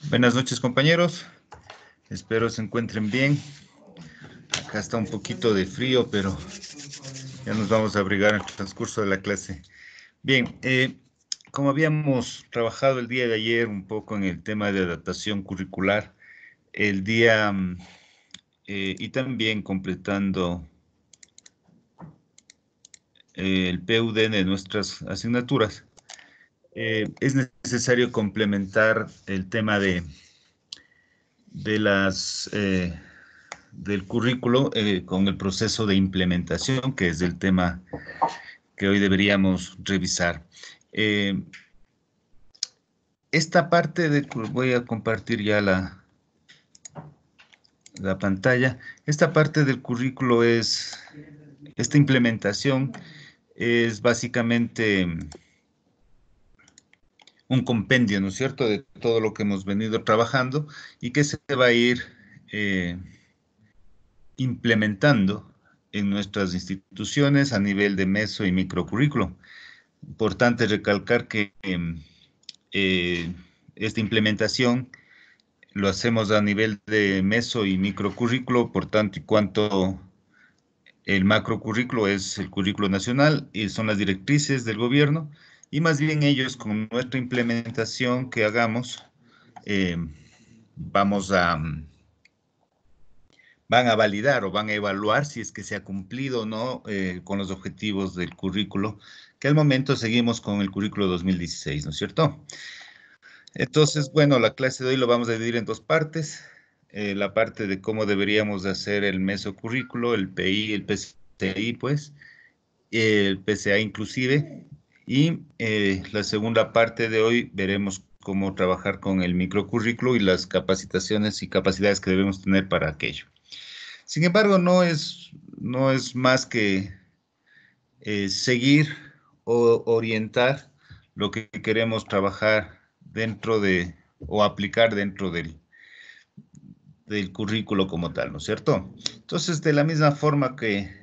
Buenas noches, compañeros. Espero se encuentren bien. Acá está un poquito de frío, pero ya nos vamos a abrigar en el transcurso de la clase. Bien, como habíamos trabajado el día de ayer un poco en el tema de adaptación curricular, el día y también completando el PUD de nuestras asignaturas, es necesario complementar el tema de del currículo con el proceso de implementación, que es el tema que hoy deberíamos revisar. Esta parte voy a compartir ya la pantalla. Esta parte del currículo esta implementación es básicamente un compendio, ¿no es cierto?, de todo lo que hemos venido trabajando y que se va a ir eh, implementando en nuestras instituciones a nivel de meso y microcurrículo. Importante recalcar que esta implementación lo hacemos a nivel de meso y microcurrículo, por tanto y cuanto el macrocurrículo es el currículo nacional y son las directrices del gobierno, y más bien ellos con nuestra implementación que hagamos, eh, vamos a, van a validar o van a evaluar si es que se ha cumplido o no con los objetivos del currículo, que al momento seguimos con el currículo 2016, ¿no es cierto? Entonces, bueno, la clase de hoy lo vamos a dividir en dos partes. La parte de cómo deberíamos de hacer el mesocurrículo, el PI, el PCI, pues, el PCA inclusive. Y la segunda parte de hoy veremos cómo trabajar con el microcurrículo y las capacitaciones y capacidades que debemos tener para aquello. Sin embargo, no es más que seguir o orientar lo que queremos trabajar dentro de o aplicar dentro del currículo como tal, ¿no es cierto? Entonces, de la misma forma que,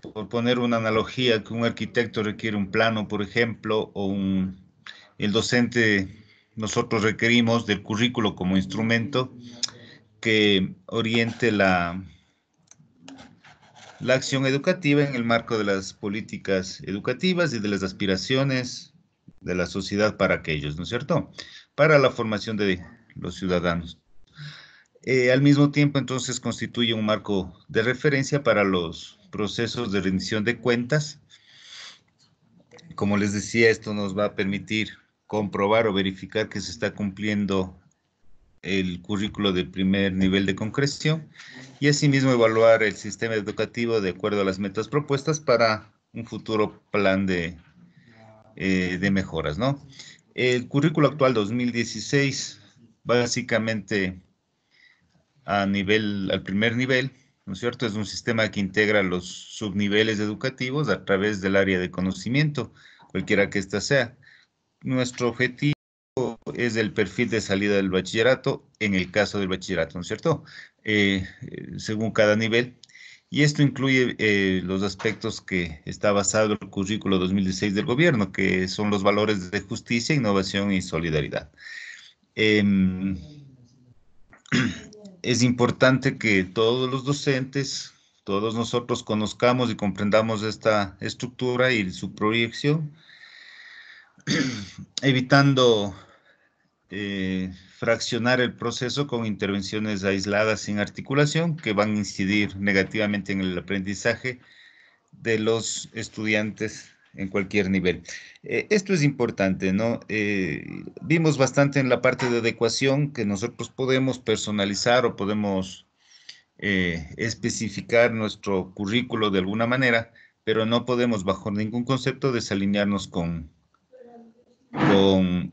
por poner una analogía, que un arquitecto requiere un plano, por ejemplo, el docente, nosotros requerimos del currículo como instrumento que oriente la acción educativa en el marco de las políticas educativas y de las aspiraciones de la sociedad para aquellos, ¿no es cierto? Para la formación de los ciudadanos. Al mismo tiempo, entonces, constituye un marco de referencia para los procesos de rendición de cuentas. Como les decía, esto nos va a permitir comprobar o verificar que se está cumpliendo el currículo de primer nivel de concreción y asimismo evaluar el sistema educativo de acuerdo a las metas propuestas para un futuro plan de mejoras, ¿no? El currículo actual 2016, básicamente al primer nivel, ¿no es cierto? Es un sistema que integra los subniveles educativos a través del área de conocimiento, cualquiera que ésta sea. Nuestro objetivo es el perfil de salida del bachillerato, en el caso del bachillerato, ¿no es cierto? Según cada nivel. Y esto incluye los aspectos que está basado el currículo 2016 del gobierno, que son los valores de justicia, innovación y solidaridad. Em, es importante que todos los docentes, todos nosotros conozcamos y comprendamos esta estructura y su proyección, evitando fraccionar el proceso con intervenciones aisladas sin articulación que van a incidir negativamente en el aprendizaje de los estudiantes en cualquier nivel. Esto es importante, ¿no? Vimos bastante en la parte de adecuación que nosotros podemos personalizar o podemos especificar nuestro currículo de alguna manera, pero no podemos bajo ningún concepto desalinearnos con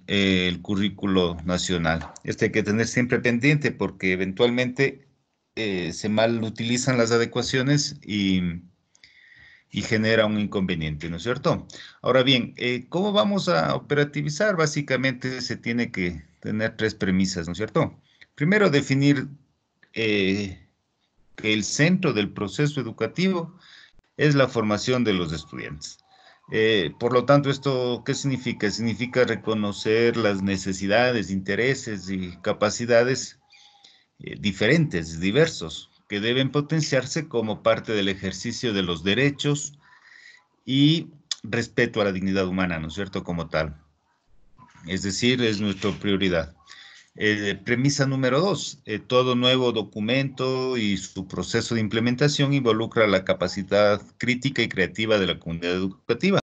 el currículo nacional. Esto hay que tener siempre pendiente porque eventualmente se mal utilizan las adecuaciones y genera un inconveniente, ¿no es cierto? Ahora bien, ¿cómo vamos a operativizar? Básicamente se tiene que tener tres premisas, ¿no es cierto? Primero, definir que el centro del proceso educativo es la formación de los estudiantes. Por lo tanto, ¿esto qué significa? Significa reconocer las necesidades, intereses y capacidades diferentes, diversos, que deben potenciarse como parte del ejercicio de los derechos y respeto a la dignidad humana, ¿no es cierto? Como tal. Es decir, es nuestra prioridad. Premisa número 2, todo nuevo documento y su proceso de implementación involucra la capacidad crítica y creativa de la comunidad educativa.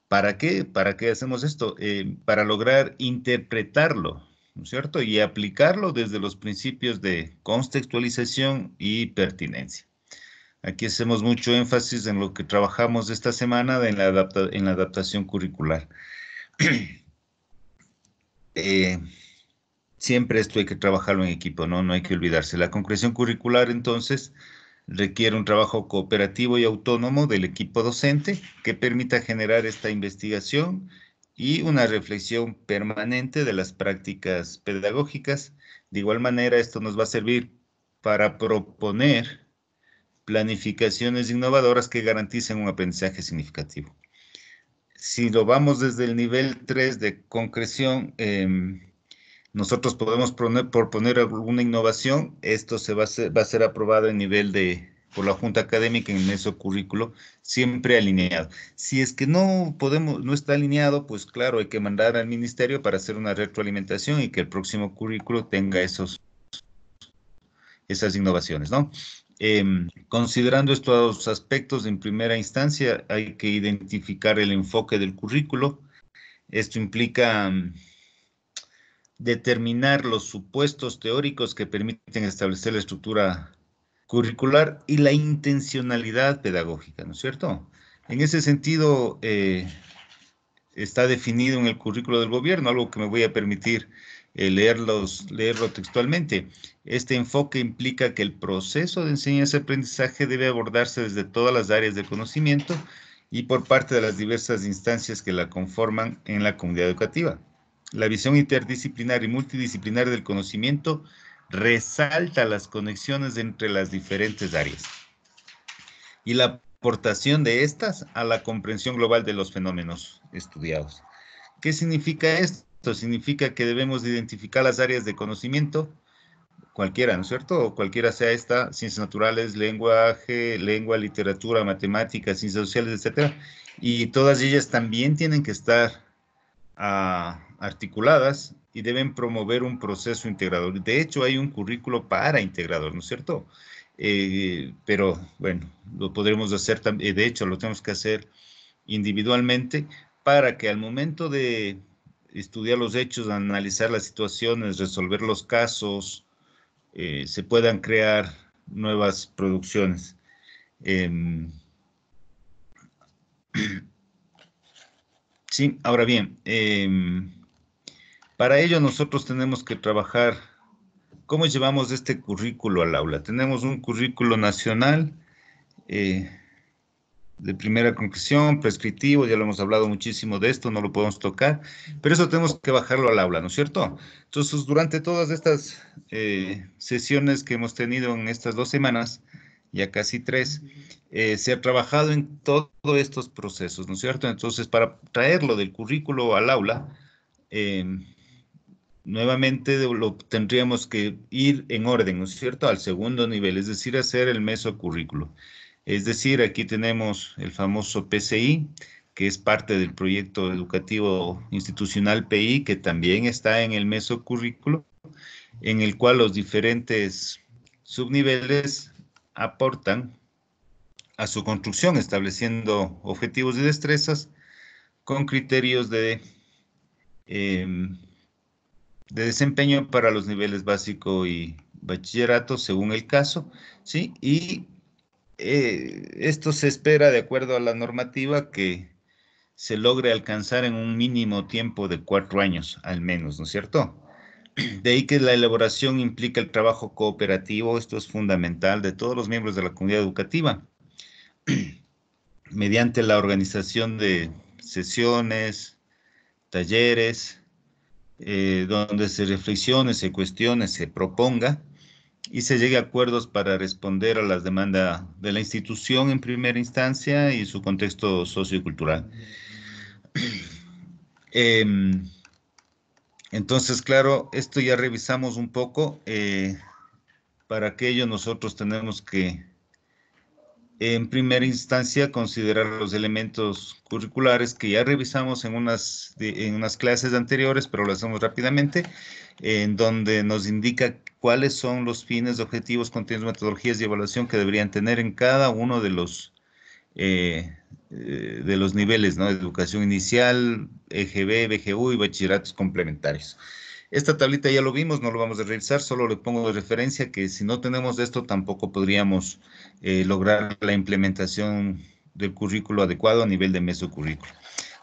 ¿Para qué? ¿Para qué hacemos esto? Para lograr interpretarlo, ¿no es cierto? Y aplicarlo desde los principios de contextualización y pertinencia. Aquí hacemos mucho énfasis en lo que trabajamos esta semana en la adaptación curricular. Eh, Siempre esto hay que trabajarlo en equipo, ¿no? No hay que olvidarse. La concreción curricular, entonces, requiere un trabajo cooperativo y autónomo del equipo docente que permita generar esta investigación y una reflexión permanente de las prácticas pedagógicas. De igual manera, esto nos va a servir para proponer planificaciones innovadoras que garanticen un aprendizaje significativo. Si lo vamos desde el nivel 3 de concreción, nosotros podemos proponer alguna innovación. Esto va a ser aprobado en nivel por la Junta Académica en el mesocurrículo, siempre alineado. Si es que no está alineado, pues claro, hay que mandar al ministerio para hacer una retroalimentación y que el próximo currículo tenga esas innovaciones, ¿no? Considerando estos aspectos, en primera instancia, hay que identificar el enfoque del currículo. Esto implica determinar los supuestos teóricos que permiten establecer la estructura curricular y la intencionalidad pedagógica, ¿no es cierto? En ese sentido, está definido en el currículo del gobierno, algo que me voy a permitir leerlo textualmente. Este enfoque implica que el proceso de enseñanza-aprendizaje debe abordarse desde todas las áreas del conocimiento y por parte de las diversas instancias que la conforman en la comunidad educativa. La visión interdisciplinar y multidisciplinar del conocimiento resalta las conexiones entre las diferentes áreas y la aportación de estas a la comprensión global de los fenómenos estudiados. ¿Qué significa esto? Significa que debemos identificar las áreas de conocimiento, cualquiera, ¿no es cierto? O cualquiera sea esta, ciencias naturales, lenguaje, lengua, literatura, matemáticas, ciencias sociales, etcétera. Y todas ellas también tienen que estar articuladas y deben promover un proceso integrador. De hecho, hay un currículo para integrador, ¿no es cierto? Pero bueno, lo podremos hacer también, de hecho, lo tenemos que hacer individualmente para que al momento de estudiar los hechos, analizar las situaciones, resolver los casos, se puedan crear nuevas producciones. Sí, ahora bien, para ello nosotros tenemos que trabajar. ¿Cómo llevamos este currículo al aula? Tenemos un currículo nacional eh, de primera conclusión, prescriptivo, ya lo hemos hablado muchísimo de esto, no lo podemos tocar, pero eso tenemos que bajarlo al aula, ¿no es cierto? Entonces, durante todas estas sesiones que hemos tenido en estas 2 semanas, ya casi 3, se ha trabajado en todos estos procesos, ¿no es cierto? Entonces, para traerlo del currículo al aula, eh, nuevamente tendríamos que ir en orden, ¿no es cierto? Al segundo nivel, es decir, hacer el mesocurrículo. Es decir, aquí tenemos el famoso PCI, que es parte del proyecto educativo institucional PI, que también está en el mesocurrículo, en el cual los diferentes subniveles aportan a su construcción, estableciendo objetivos y destrezas con criterios em, de desempeño para los niveles básico y bachillerato, según el caso, ¿sí? Y esto se espera, de acuerdo a la normativa, que se logre alcanzar en un mínimo tiempo de 4 años, al menos, ¿no es cierto? De ahí que la elaboración implica el trabajo cooperativo, esto es fundamental, de todos los miembros de la comunidad educativa, mediante la organización de sesiones, talleres, donde se reflexione, se cuestione, se proponga y se llegue a acuerdos para responder a las demandas de la institución en primera instancia y su contexto sociocultural. Em, entonces, claro, esto ya revisamos un poco. Para aquello nosotros tenemos que, en primera instancia, considerar los elementos curriculares que ya revisamos en unas clases anteriores, pero lo hacemos rápidamente, en donde nos indica cuáles son los fines, objetivos, contenidos, metodologías y evaluación que deberían tener en cada uno de los niveles, ¿no? Educación inicial, EGB, BGU y bachilleratos complementarios. Esta tablita ya lo vimos, no lo vamos a revisar, solo le pongo de referencia que si no tenemos esto tampoco podríamos lograr la implementación del currículo adecuado a nivel de mesocurrículo.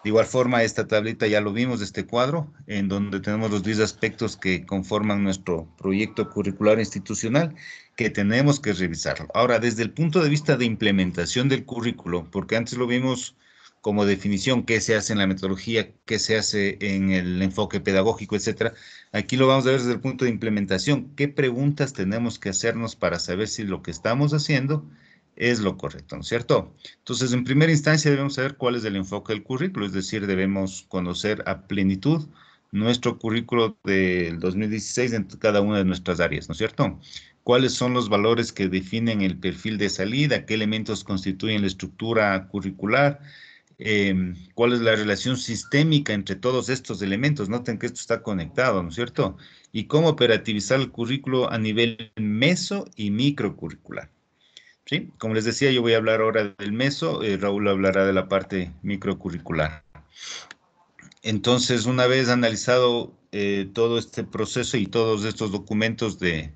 De igual forma, esta tablita ya lo vimos, este cuadro, en donde tenemos los 10 aspectos que conforman nuestro proyecto curricular institucional, que tenemos que revisarlo. Ahora, desde el punto de vista de implementación del currículo, porque antes lo vimos como definición, qué se hace en la metodología, qué se hace en el enfoque pedagógico, etcétera. Aquí lo vamos a ver desde el punto de implementación. ¿Qué preguntas tenemos que hacernos para saber si lo que estamos haciendo es lo correcto, ¿no es cierto? Entonces, en primera instancia debemos saber cuál es el enfoque del currículo, es decir, debemos conocer a plenitud nuestro currículo del 2016 en cada una de nuestras áreas, ¿no es cierto? ¿Cuáles son los valores que definen el perfil de salida? ¿Qué elementos constituyen la estructura curricular? ¿Cuál es la relación sistémica entre todos estos elementos? Noten que esto está conectado, ¿no es cierto? Y cómo operativizar el currículo a nivel meso y microcurricular. ¿Sí? Como les decía, yo voy a hablar ahora del meso, Raúl hablará de la parte microcurricular. Entonces, una vez analizado todo este proceso y todos estos documentos eh,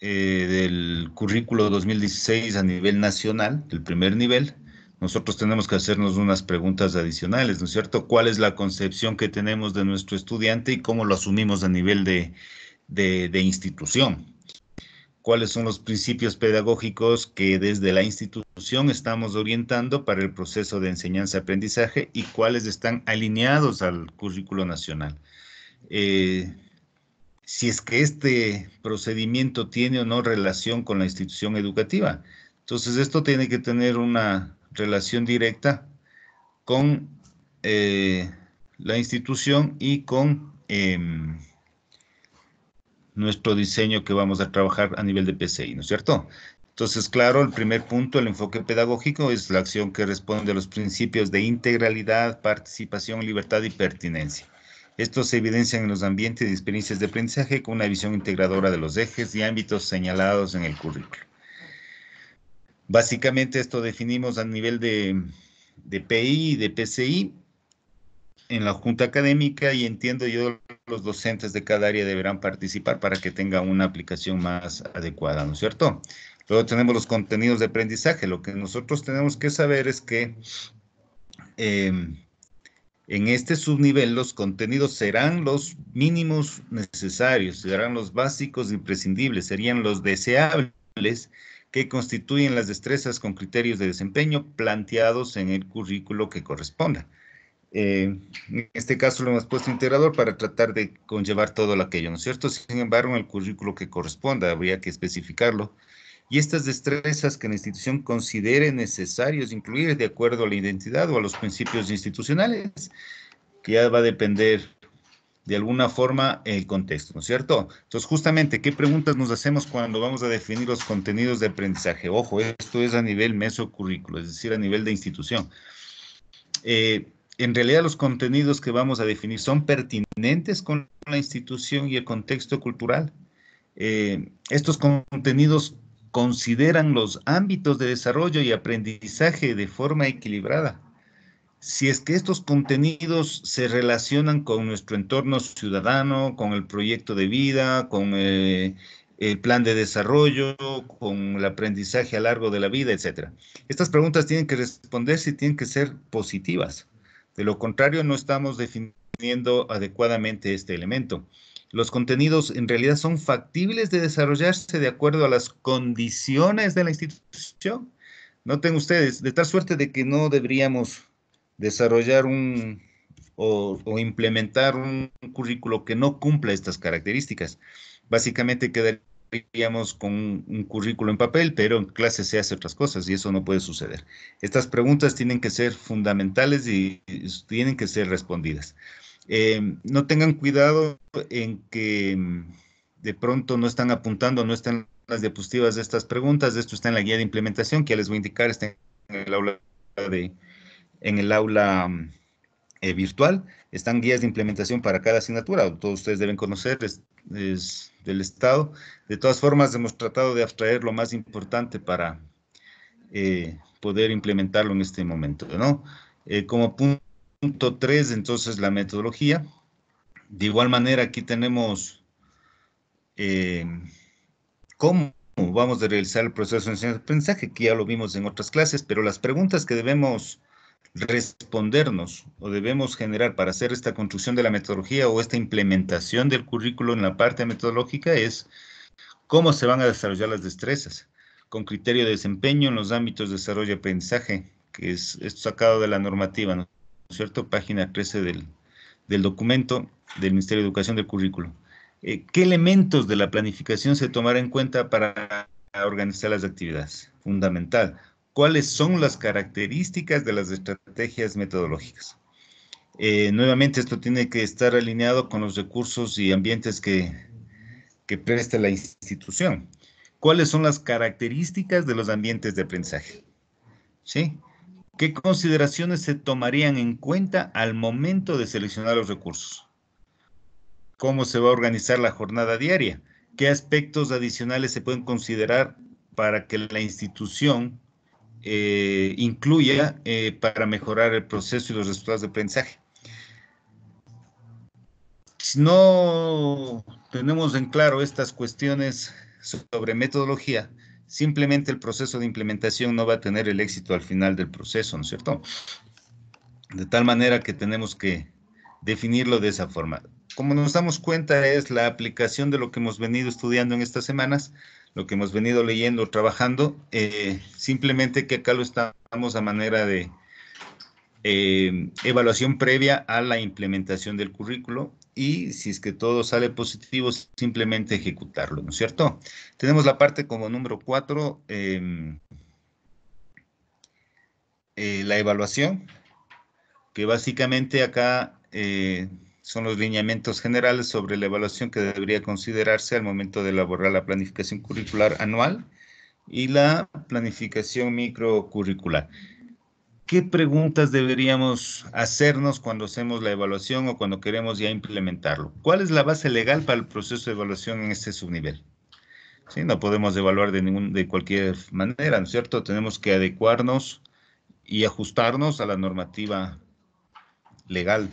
del currículo 2016 a nivel nacional, el primer nivel, nosotros tenemos que hacernos unas preguntas adicionales, ¿no es cierto? ¿Cuál es la concepción que tenemos de nuestro estudiante y cómo lo asumimos a nivel de institución? ¿Cuáles son los principios pedagógicos que desde la institución estamos orientando para el proceso de enseñanza-aprendizaje y cuáles están alineados al currículo nacional? Si es que este procedimiento tiene o no relación con la institución educativa. Entonces, esto tiene que tener una relación directa con la institución y con nuestro diseño que vamos a trabajar a nivel de PCI, ¿no es cierto? Entonces, claro, el primer punto, el enfoque pedagógico, es la acción que responde a los principios de integralidad, participación, libertad y pertinencia. Estos se evidencian en los ambientes y experiencias de aprendizaje con una visión integradora de los ejes y ámbitos señalados en el currículo. Básicamente esto definimos a nivel de PI y de PCI en la junta académica y entiendo yo los docentes de cada área deberán participar para que tenga una aplicación más adecuada, ¿no es cierto? Luego tenemos los contenidos de aprendizaje. Lo que nosotros tenemos que saber es que en este subnivel los contenidos serán los mínimos necesarios, serán los básicos imprescindibles, serían los deseables que constituyen las destrezas con criterios de desempeño planteados en el currículo que corresponda. En este caso lo hemos puesto integrador para tratar de conllevar todo aquello, ¿no es cierto? Sin embargo, en el currículo que corresponda habría que especificarlo. Y estas destrezas que la institución considere necesarios incluir de acuerdo a la identidad o a los principios institucionales, que ya va a depender de alguna forma el contexto, ¿no es cierto? Entonces, justamente, ¿qué preguntas nos hacemos cuando vamos a definir los contenidos de aprendizaje? Ojo, esto es a nivel mesocurrículo, es decir, a nivel de institución. En realidad los contenidos que vamos a definir son pertinentes con la institución y el contexto cultural. Estos contenidos consideran los ámbitos de desarrollo y aprendizaje de forma equilibrada. Si es que estos contenidos se relacionan con nuestro entorno ciudadano, con el proyecto de vida, con el plan de desarrollo, con el aprendizaje a lo largo de la vida, etcétera. Estas preguntas tienen que responderse y tienen que ser positivas. De lo contrario, no estamos definiendo adecuadamente este elemento. Los contenidos en realidad son factibles de desarrollarse de acuerdo a las condiciones de la institución. Noten ustedes, de tal suerte de que no deberíamos desarrollar o implementar un currículo que no cumpla estas características. Básicamente quedaríamos con un currículo en papel, pero en clase se hace otras cosas y eso no puede suceder. Estas preguntas tienen que ser fundamentales y tienen que ser respondidas. No tengan cuidado en que de pronto no están apuntando, no están las diapositivas de estas preguntas. Esto está en la guía de implementación que ya les voy a indicar, está en el aula en el aula virtual. Están guías de implementación para cada asignatura. Todos ustedes deben conocer, es del Estado. De todas formas, hemos tratado de abstraer lo más importante para poder implementarlo en este momento, ¿no? Como punto 3, entonces, la metodología. De igual manera, aquí tenemos eh, cómo vamos a realizar el proceso de enseñanza-aprendizaje, que ya lo vimos en otras clases, pero las preguntas que debemos respondernos o debemos generar para hacer esta construcción de la metodología o esta implementación del currículo en la parte metodológica es cómo se van a desarrollar las destrezas, con criterio de desempeño en los ámbitos de desarrollo y aprendizaje, que es esto sacado de la normativa, ¿no es cierto? Página 13 del documento del Ministerio de Educación del currículo. ¿Qué elementos de la planificación se tomará en cuenta para organizar las actividades? Fundamental. ¿Cuáles son las características de las estrategias metodológicas? Nuevamente, esto tiene que estar alineado con los recursos y ambientes que presta la institución. ¿Cuáles son las características de los ambientes de aprendizaje? ¿Sí? ¿Qué consideraciones se tomarían en cuenta al momento de seleccionar los recursos? ¿Cómo se va a organizar la jornada diaria? ¿Qué aspectos adicionales se pueden considerar para que la institución incluya para mejorar el proceso y los resultados de aprendizaje? Si no tenemos en claro estas cuestiones sobre metodología, simplemente el proceso de implementación no va a tener el éxito al final del proceso, ¿no es cierto? De tal manera que tenemos que definirlo de esa forma. Como nos damos cuenta, es la aplicación de lo que hemos venido estudiando en estas semanas, lo que hemos venido leyendo, trabajando, simplemente que acá lo estamos a manera de evaluación previa a la implementación del currículo y si es que todo sale positivo, simplemente ejecutarlo, ¿no es cierto? Tenemos la parte como número 4, la evaluación, que básicamente acá son los lineamientos generales sobre la evaluación que debería considerarse al momento de elaborar la planificación curricular anual y la planificación microcurricular. ¿Qué preguntas deberíamos hacernos cuando hacemos la evaluación o cuando queremos ya implementarlo? ¿Cuál es la base legal para el proceso de evaluación en este subnivel? ¿Sí? No podemos evaluar de cualquier manera, ¿no es cierto? Tenemos que adecuarnos y ajustarnos a la normativa legal.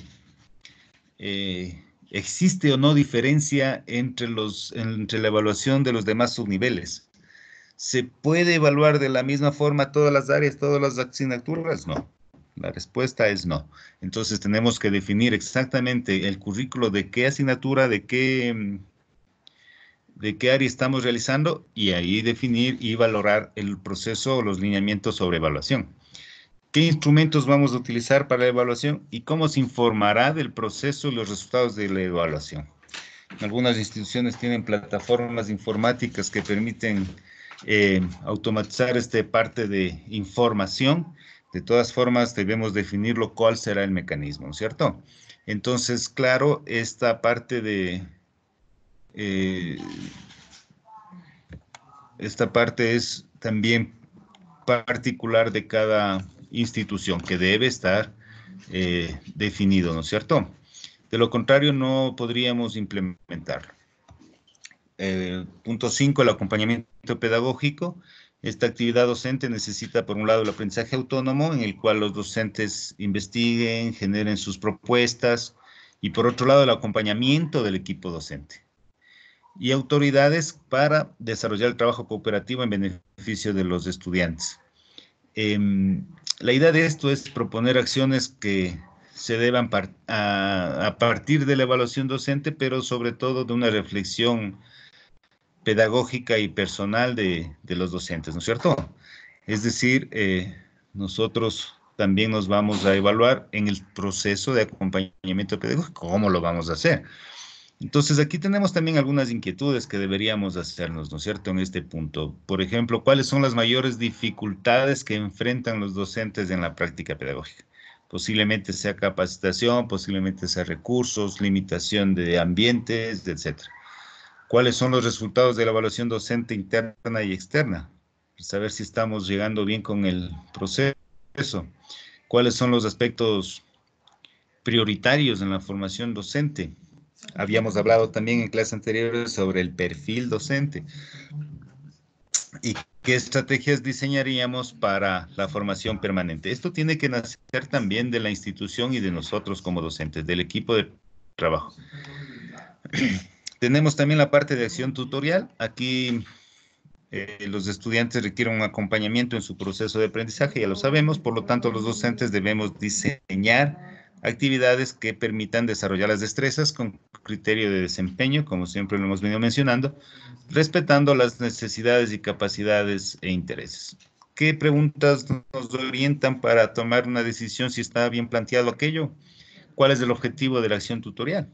¿Existe o no diferencia entre la evaluación de los demás subniveles? ¿Se puede evaluar de la misma forma todas las áreas, todas las asignaturas? No. La respuesta es no. Entonces tenemos que definir exactamente el currículo de qué asignatura, de qué área estamos realizando y ahí definir y valorar el proceso o los lineamientos sobre evaluación. ¿Qué instrumentos vamos a utilizar para la evaluación y cómo se informará del proceso y los resultados de la evaluación? Algunas instituciones tienen plataformas informáticas que permiten automatizar esta parte de información. De todas formas, debemos definirlo cuál será el mecanismo, ¿no es cierto? Entonces, claro, esta parte eh, esta parte es también particular de cada institución que debe estar definido, ¿no es cierto? De lo contrario, no podríamos implementarlo. Punto 5, el acompañamiento pedagógico. Esta actividad docente necesita, por un lado, el aprendizaje autónomo, en el cual los docentes investiguen, generen sus propuestas, y por otro lado, el acompañamiento del equipo docente. Y autoridades para desarrollar el trabajo cooperativo en beneficio de los estudiantes. La idea de esto es proponer acciones que se deban a partir de la evaluación docente, pero sobre todo de una reflexión pedagógica y personal de los docentes, ¿no es cierto? Es decir, nosotros también nos vamos a evaluar en el proceso de acompañamiento pedagógico. ¿Cómo lo vamos a hacer? Entonces, aquí tenemos también algunas inquietudes que deberíamos hacernos, ¿no es cierto?, en este punto. Por ejemplo, ¿cuáles son las mayores dificultades que enfrentan los docentes en la práctica pedagógica? Posiblemente sea capacitación, posiblemente sea recursos, limitación de ambientes, etcétera. ¿Cuáles son los resultados de la evaluación docente interna y externa? Saber si estamos llegando bien con el proceso. ¿Cuáles son los aspectos prioritarios en la formación docente? Habíamos hablado también en clases anteriores sobre el perfil docente y qué estrategias diseñaríamos para la formación permanente. Esto tiene que nacer también de la institución y de nosotros como docentes, del equipo de trabajo. Tenemos también la parte de acción tutorial. Aquí los estudiantes requieren un acompañamiento en su proceso de aprendizaje, ya lo sabemos, por lo tanto los docentes debemos diseñar actividades que permitan desarrollar las destrezas con criterio de desempeño, como siempre lo hemos venido mencionando, respetando las necesidades y capacidades e intereses. ¿Qué preguntas nos orientan para tomar una decisión si está bien planteado aquello? ¿Cuál es el objetivo de la acción tutorial?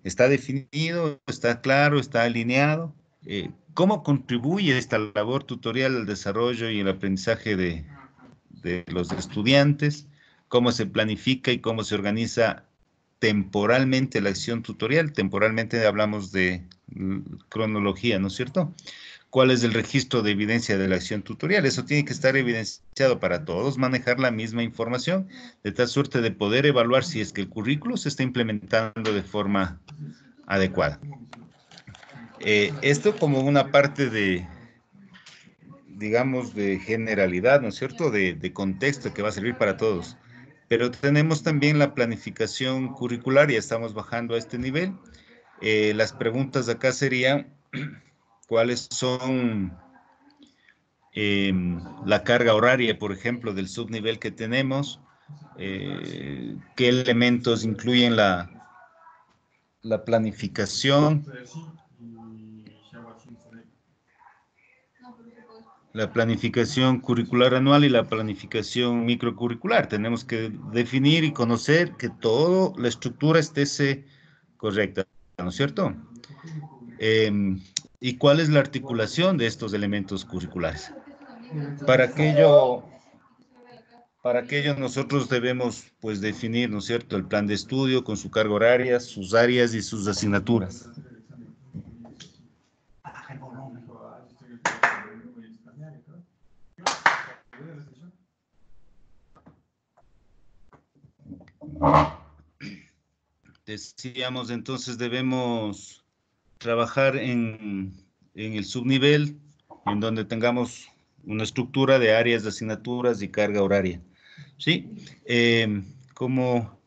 ¿Está definido? ¿Está claro? ¿Está alineado? ¿Cómo contribuye esta labor tutorial al desarrollo y el aprendizaje de los estudiantes? ¿Cómo se planifica y cómo se organiza temporalmente la acción tutorial? Temporalmente hablamos de cronología, ¿no es cierto? ¿Cuál es el registro de evidencia de la acción tutorial? Eso tiene que estar evidenciado para todos, manejar la misma información, de tal suerte de poder evaluar si es que el currículo se está implementando de forma adecuada. Esto como una parte de, digamos, de generalidad, ¿no es cierto?, de contexto que va a servir para todos. Pero tenemos también la planificación curricular, ya estamos bajando a este nivel. Las preguntas acá serían, ¿cuáles son la carga horaria, por ejemplo, del subnivel que tenemos? ¿Qué elementos incluyen la planificación? La planificación curricular anual y la planificación microcurricular. Tenemos que definir y conocer que toda la estructura esté correcta, ¿no es cierto? ¿Y cuál es la articulación de estos elementos curriculares? Para aquello nosotros debemos, pues, definir, ¿no es cierto?, el plan de estudio con su carga horaria, sus áreas y sus asignaturas. Decíamos, entonces, debemos trabajar en el subnivel, en donde tengamos una estructura de áreas de asignaturas y carga horaria. ¿Sí? Como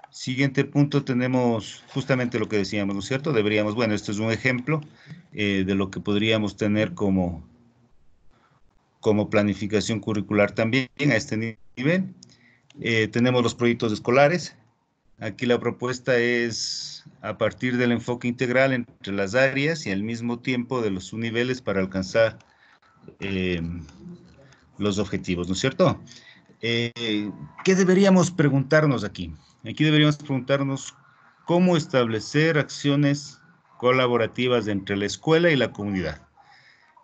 siguiente punto tenemos justamente lo que decíamos, ¿no es cierto? Deberíamos, bueno, este es un ejemplo de lo que podríamos tener como planificación curricular también a este nivel. Tenemos los proyectos escolares. Aquí la propuesta es a partir del enfoque integral entre las áreas y al mismo tiempo de los subniveles para alcanzar los objetivos, ¿no es cierto? ¿Qué deberíamos preguntarnos aquí? Aquí deberíamos preguntarnos cómo establecer acciones colaborativas entre la escuela y la comunidad.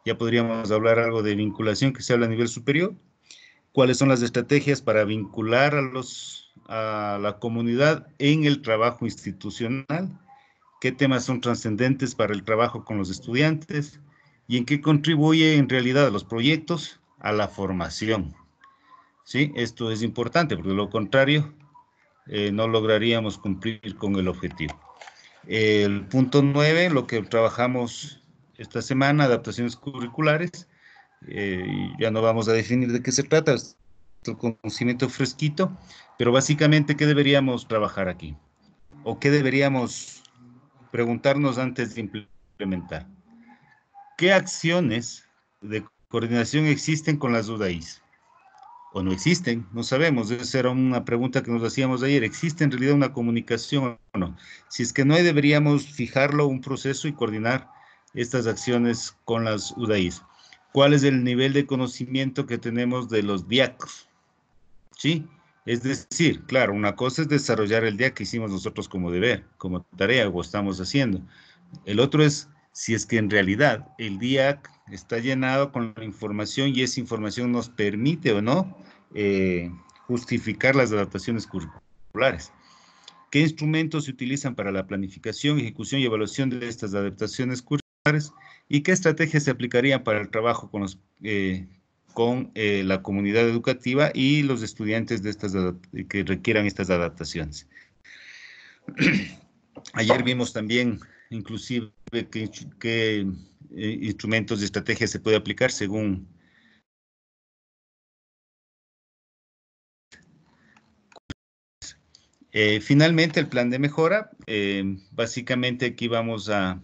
Ya podríamos hablar algo de vinculación que se habla a nivel superior. ¿Cuáles son las estrategias para vincular a la comunidad en el trabajo institucional? ¿Qué temas son trascendentes para el trabajo con los estudiantes? ¿Y en qué contribuye en realidad los proyectos a la formación? ¿Sí? Esto es importante, porque de lo contrario no lograríamos cumplir con el objetivo. El punto 9, lo que trabajamos esta semana, adaptaciones curriculares, ya no vamos a definir de qué se trata, es el conocimiento fresquito, pero básicamente, ¿qué deberíamos trabajar aquí? ¿O qué deberíamos preguntarnos antes de implementar? ¿Qué acciones de coordinación existen con las UDAIs? ¿O no existen? No sabemos. Esa era una pregunta que nos hacíamos ayer. ¿Existe en realidad una comunicación o no? Si es que no hay, deberíamos fijarlo, un proceso, y coordinar estas acciones con las UDAIs. ¿Cuál es el nivel de conocimiento que tenemos de los DIACs? ¿sí? Es decir, claro, una cosa es desarrollar el día que hicimos nosotros como deber, como tarea o estamos haciendo. El otro es si es que en realidad el día está llenado con la información y esa información nos permite o no eh, justificar las adaptaciones curriculares. ¿Qué instrumentos se utilizan para la planificación, ejecución y evaluación de estas adaptaciones curriculares? ¿Y qué estrategias se aplicarían para el trabajo con la comunidad educativa y los estudiantes de que requieran estas adaptaciones? Ayer vimos también, inclusive, qué instrumentos y estrategias se puede aplicar según. Finalmente, el plan de mejora. Básicamente aquí vamos a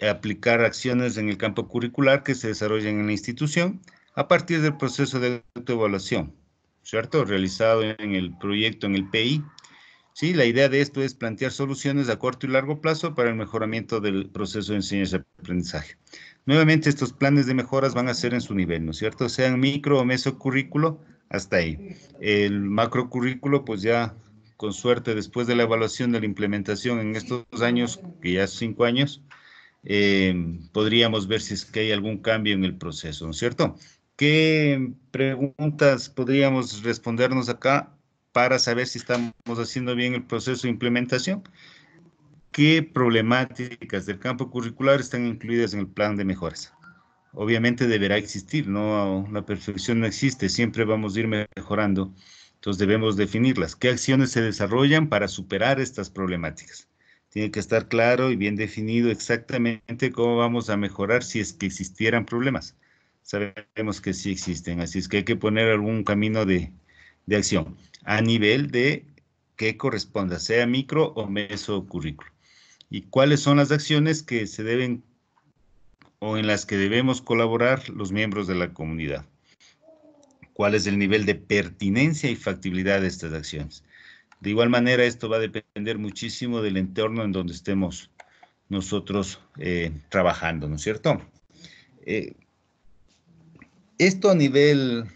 aplicar acciones en el campo curricular que se desarrollan en la institución a partir del proceso de autoevaluación, ¿cierto? Realizado en el proyecto, en el PI. Sí, la idea de esto es plantear soluciones a corto y largo plazo para el mejoramiento del proceso de enseñanza-aprendizaje. Nuevamente, estos planes de mejoras van a ser en su nivel, ¿no es cierto? Sean micro o mesocurrículo, hasta ahí. El macrocurrículo, pues ya, con suerte, después de la evaluación de la implementación en estos años, que ya 5 años, podríamos ver si es que hay algún cambio en el proceso, ¿no es cierto? ¿Qué preguntas podríamos respondernos acá para saber si estamos haciendo bien el proceso de implementación? ¿Qué problemáticas del campo curricular están incluidas en el plan de mejoras? Obviamente deberá existir, no, la perfección no existe, siempre vamos a ir mejorando, entonces debemos definirlas. ¿Qué acciones se desarrollan para superar estas problemáticas? Tiene que estar claro y bien definido exactamente cómo vamos a mejorar si es que existieran problemas. Sabemos que sí existen, así es que hay que poner algún camino de acción a nivel de que corresponda, sea micro o meso currículo. ¿Y cuáles son las acciones que se deben o en las que debemos colaborar los miembros de la comunidad? ¿Cuál es el nivel de pertinencia y factibilidad de estas acciones? De igual manera, esto va a depender muchísimo del entorno en donde estemos nosotros trabajando, ¿no es cierto? Eh, Esto a nivel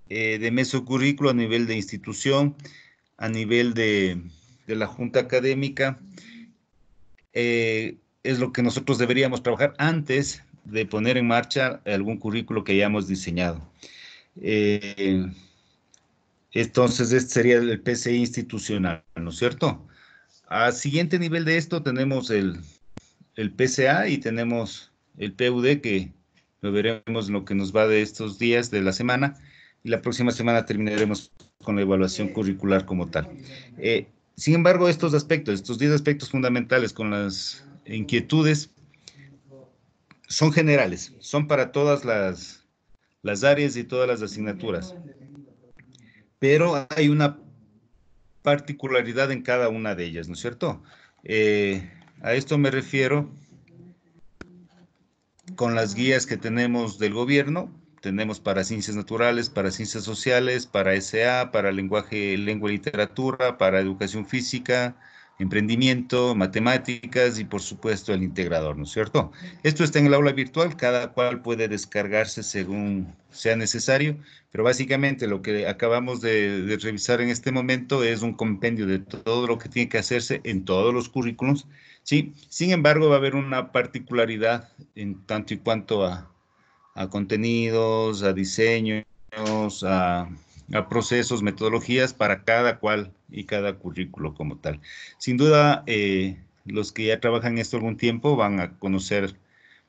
de mesocurrículo, a nivel de institución, a nivel de la junta académica, es lo que nosotros deberíamos trabajar antes de poner en marcha algún currículo que hayamos diseñado. Eh, entonces, este sería el PCI institucional, ¿no es cierto? A siguiente nivel de esto tenemos el PCA y tenemos el PUD, que lo veremos en lo que nos va de estos días de la semana, y la próxima semana terminaremos con la evaluación curricular como tal. Sin embargo, estos 10 aspectos fundamentales con las inquietudes son generales, son para todas las áreas y todas las asignaturas, pero hay una particularidad en cada una de ellas, ¿no es cierto? A esto me refiero con las guías que tenemos del gobierno. Tenemos para ciencias naturales, para ciencias sociales, para SA, para lenguaje, lengua y literatura, para educación física, emprendimiento, matemáticas y por supuesto el integrador, ¿no es cierto? Esto está en el aula virtual, cada cual puede descargarse según sea necesario, pero básicamente lo que acabamos de revisar en este momento es un compendio de todo lo que tiene que hacerse en todos los currículums. Sí, sin embargo, va a haber una particularidad en tanto y cuanto a contenidos, a diseños, a procesos, metodologías para cada cual y cada currículo como tal. Sin duda, los que ya trabajan esto algún tiempo van a conocer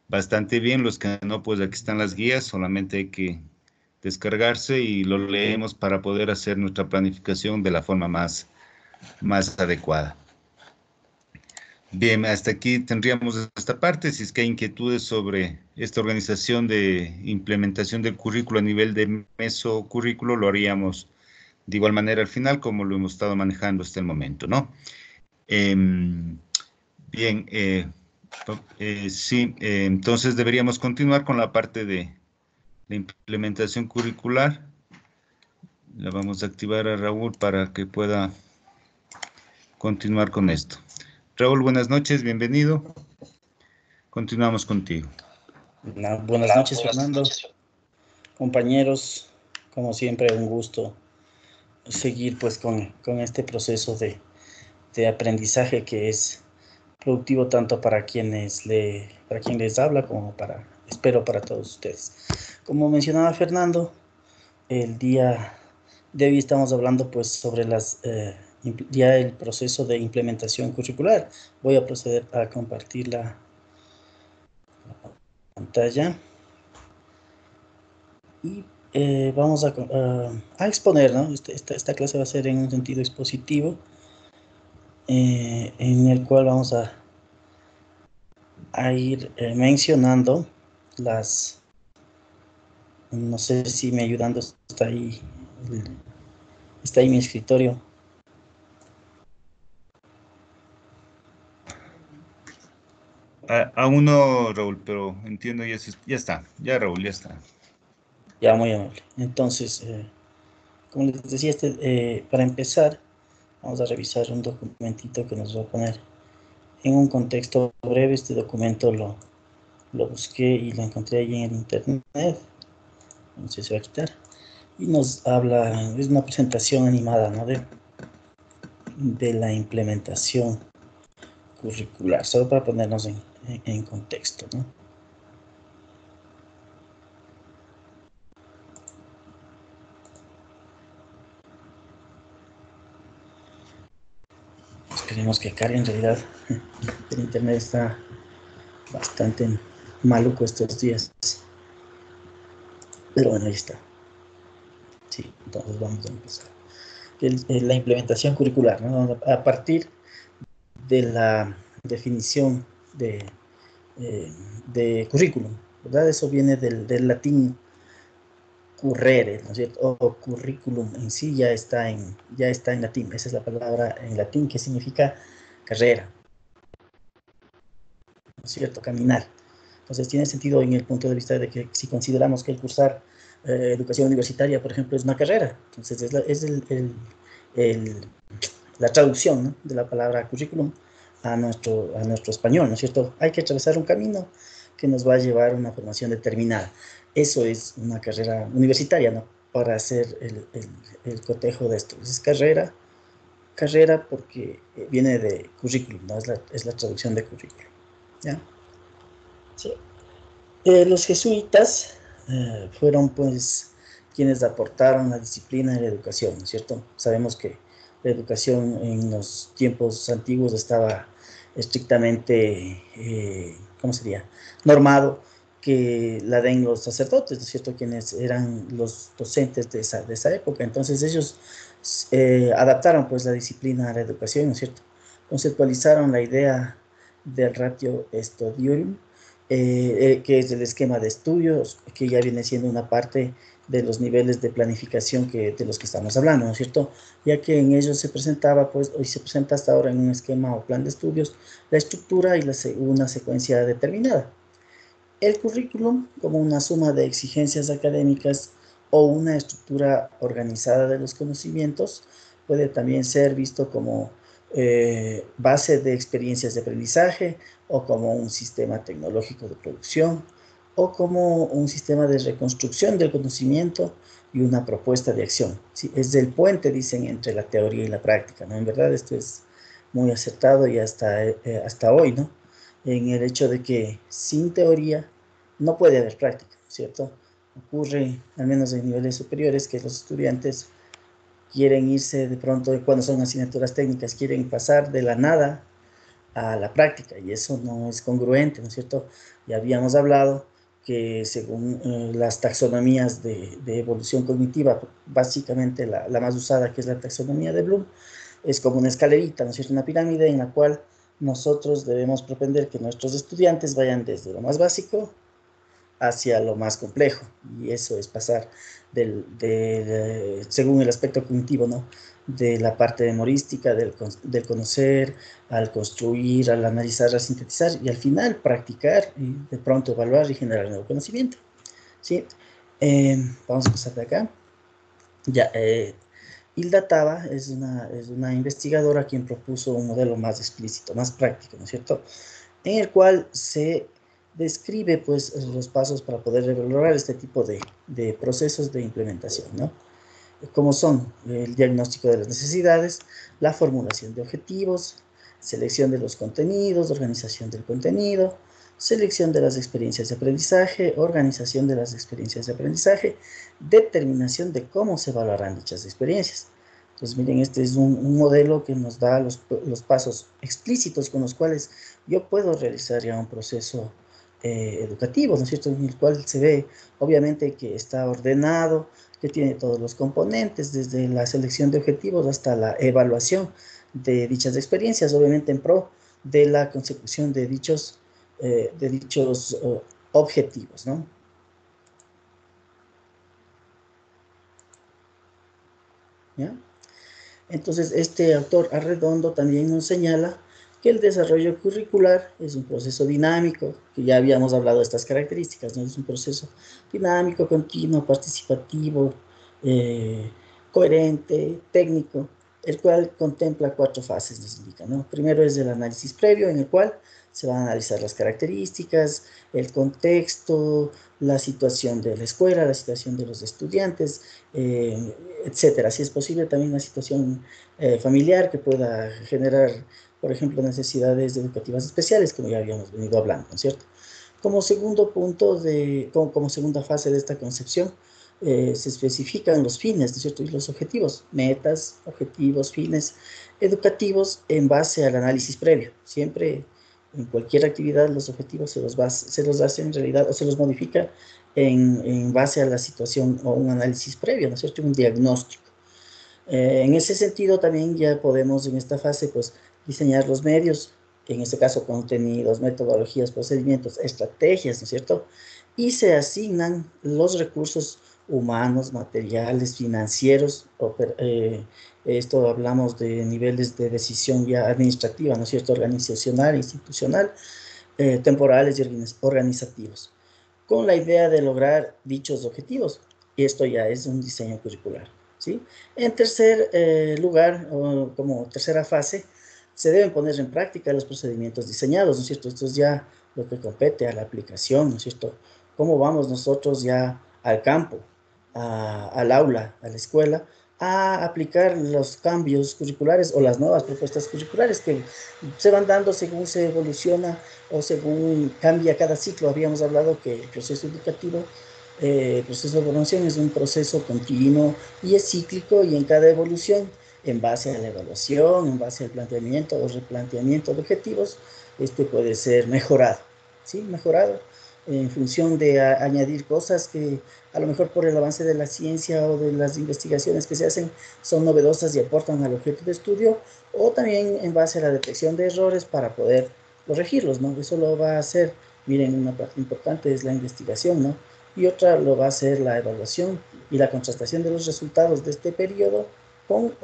bastante bien, los que no, pues aquí están las guías, solamente hay que descargarse y lo leemos para poder hacer nuestra planificación de la forma más adecuada. Bien, hasta aquí tendríamos esta parte. Si es que hay inquietudes sobre esta organización de implementación del currículo a nivel de mesocurrículo, lo haríamos de igual manera al final, como lo hemos estado manejando hasta el momento, ¿no? Bien, sí, entonces deberíamos continuar con la parte de la implementación curricular. La vamos a activar a Raúl para que pueda continuar con esto. Raúl, buenas noches, bienvenido. Continuamos contigo. Buenas noches, Fernando, compañeros. como siempre, un gusto seguir pues con este proceso de aprendizaje que es productivo tanto para quien les habla como espero, para todos ustedes. Como mencionaba Fernando, el día de hoy estamos hablando pues sobre ya el proceso de implementación curricular. Voy a proceder a compartir la pantalla y vamos a exponer, ¿no? Esta clase va a ser en un sentido expositivo, en el cual vamos a ir mencionando no sé si me ayudando está ahí mi escritorio. Aún no, Raúl, pero entiendo, ya está, ya Raúl, ya está. Ya, muy amable. Entonces, como les decía, para empezar, vamos a revisar un documentito que nos va a poner en un contexto breve. Este documento lo busqué y lo encontré ahí en el internet. No sé si se va a quitar. Y nos habla, es una presentación animada, ¿no? de la implementación curricular, solo para ponernos en contexto, ¿no? Esperemos que cargue. En realidad el internet está bastante maluco estos días, pero bueno, ahí está. Sí, entonces vamos a empezar. La implementación curricular, ¿no? A partir de la definición de currículum, ¿verdad? Eso viene del latín currere, ¿no es cierto? O currículum en sí ya está en latín. Esa es la palabra en latín que significa carrera, ¿no es cierto? Caminar. Entonces tiene sentido en el punto de vista de que si consideramos que el cursar educación universitaria, por ejemplo, es una carrera, entonces la traducción, ¿no? de la palabra currículum a nuestro español, ¿no es cierto? Hay que atravesar un camino que nos va a llevar a una formación determinada. Eso es una carrera universitaria, ¿no? Para hacer el cotejo de esto. Es carrera porque viene de currículum, ¿no? Es la traducción de currículum, ¿ya? Sí. Los jesuitas fueron pues quienes aportaron la disciplina de la educación, ¿no es cierto? Sabemos que la educación en los tiempos antiguos estaba estrictamente, ¿cómo sería? Normado, que la den los sacerdotes, ¿no es cierto? Quienes eran los docentes de esa época. Entonces ellos adaptaron pues la disciplina a la educación, ¿no es cierto? Conceptualizaron la idea del ratio studiorum, que es el esquema de estudios, que ya viene siendo una parte de los niveles de planificación de los que estamos hablando, ¿no es cierto? Ya que en ellos se presentaba, pues, hoy se presenta hasta ahora en un esquema o plan de estudios, la estructura y una secuencia determinada. El currículum, como una suma de exigencias académicas o una estructura organizada de los conocimientos, puede también ser visto como base de experiencias de aprendizaje o como un sistema tecnológico de producción o como un sistema de reconstrucción del conocimiento y una propuesta de acción. ¿Sí? Es el puente, dicen, entre la teoría y la práctica, ¿no? En verdad esto es muy acertado y hasta hoy, ¿no? En el hecho de que sin teoría no puede haber práctica, ¿cierto? Ocurre, al menos en niveles superiores, que los estudiantes quieren irse de pronto, cuando son asignaturas técnicas, quieren pasar de la nada a la práctica, y eso no es congruente, ¿no es cierto? Ya habíamos hablado que según las taxonomías de evolución cognitiva, básicamente la más usada, que es la taxonomía de Bloom, es como una escalerita, ¿no es cierto? Una pirámide en la cual nosotros debemos propender que nuestros estudiantes vayan desde lo más básico hacia lo más complejo, y eso es pasar según el aspecto cognitivo, ¿no? De la parte memorística, del conocer, al construir, al analizar, al sintetizar, y al final practicar, y de pronto evaluar y generar nuevo conocimiento, ¿sí? Vamos a empezar de acá. Ya, Hilda Taba es una investigadora quien propuso un modelo más explícito, más práctico, ¿no es cierto? En el cual se describe pues los pasos para poder lograr este tipo de procesos de implementación, ¿no? Como son el diagnóstico de las necesidades, la formulación de objetivos, selección de los contenidos, organización del contenido, selección de las experiencias de aprendizaje, organización de las experiencias de aprendizaje, determinación de cómo se evaluarán dichas experiencias. Entonces, miren, este es un modelo que nos da los pasos explícitos con los cuales yo puedo realizar ya un proceso educativo, ¿no es cierto?, en el cual se ve, obviamente, que está ordenado, que tiene todos los componentes, desde la selección de objetivos hasta la evaluación de dichas experiencias, obviamente en pro de la consecución de dichos objetivos, ¿no? ¿Ya? Entonces, este autor Arredondo también nos señala que el desarrollo curricular es un proceso dinámico, que ya habíamos hablado de estas características, ¿no? Es un proceso dinámico, continuo, participativo, eh, coherente, técnico, el cual contempla 4 fases, nos indica, ¿no? Primero es el análisis previo, en el cual se van a analizar las características, el contexto, la situación de la escuela, la situación de los estudiantes, etcétera. Si es posible, también una situación familiar que pueda generar, por ejemplo, necesidades educativas especiales, como ya habíamos venido hablando, ¿no es cierto? Como segundo punto, como segunda fase de esta concepción, se especifican los fines, ¿no es cierto?, y los objetivos, metas, objetivos, fines educativos en base al análisis previo. Siempre, en cualquier actividad, los objetivos se los hace en realidad, o se los modifica en base a la situación o un análisis previo, ¿no es cierto?, un diagnóstico. En ese sentido, también ya podemos en esta fase, pues, diseñar los medios, en este caso contenidos, metodologías, procedimientos, estrategias, ¿no es cierto? Y se asignan los recursos humanos, materiales, financieros, esto hablamos de niveles de decisión ya administrativa, ¿no es cierto?, organizacional, institucional, temporales y organizativos, con la idea de lograr dichos objetivos. Y esto ya es un diseño curricular, ¿sí? En tercer lugar, o como tercera fase, se deben poner en práctica los procedimientos diseñados, ¿no es cierto? Esto es ya lo que compete a la aplicación, ¿no es cierto? ¿Cómo vamos nosotros ya al campo, al aula, a la escuela, a aplicar los cambios curriculares o las nuevas propuestas curriculares que se van dando según se evoluciona o según cambia cada ciclo? Habíamos hablado que el proceso educativo, el proceso de formación es un proceso continuo y es cíclico, y en cada evolución, en base a la evaluación, en base al planteamiento o replanteamiento de objetivos, este puede ser mejorado, ¿sí? Mejorado en función de añadir cosas que a lo mejor por el avance de la ciencia o de las investigaciones que se hacen son novedosas y aportan al objeto de estudio, o también en base a la detección de errores para poder corregirlos, ¿no? Eso lo va a hacer, miren, una parte importante es la investigación, ¿no? Y otra lo va a ser la evaluación y la contrastación de los resultados de este periodo con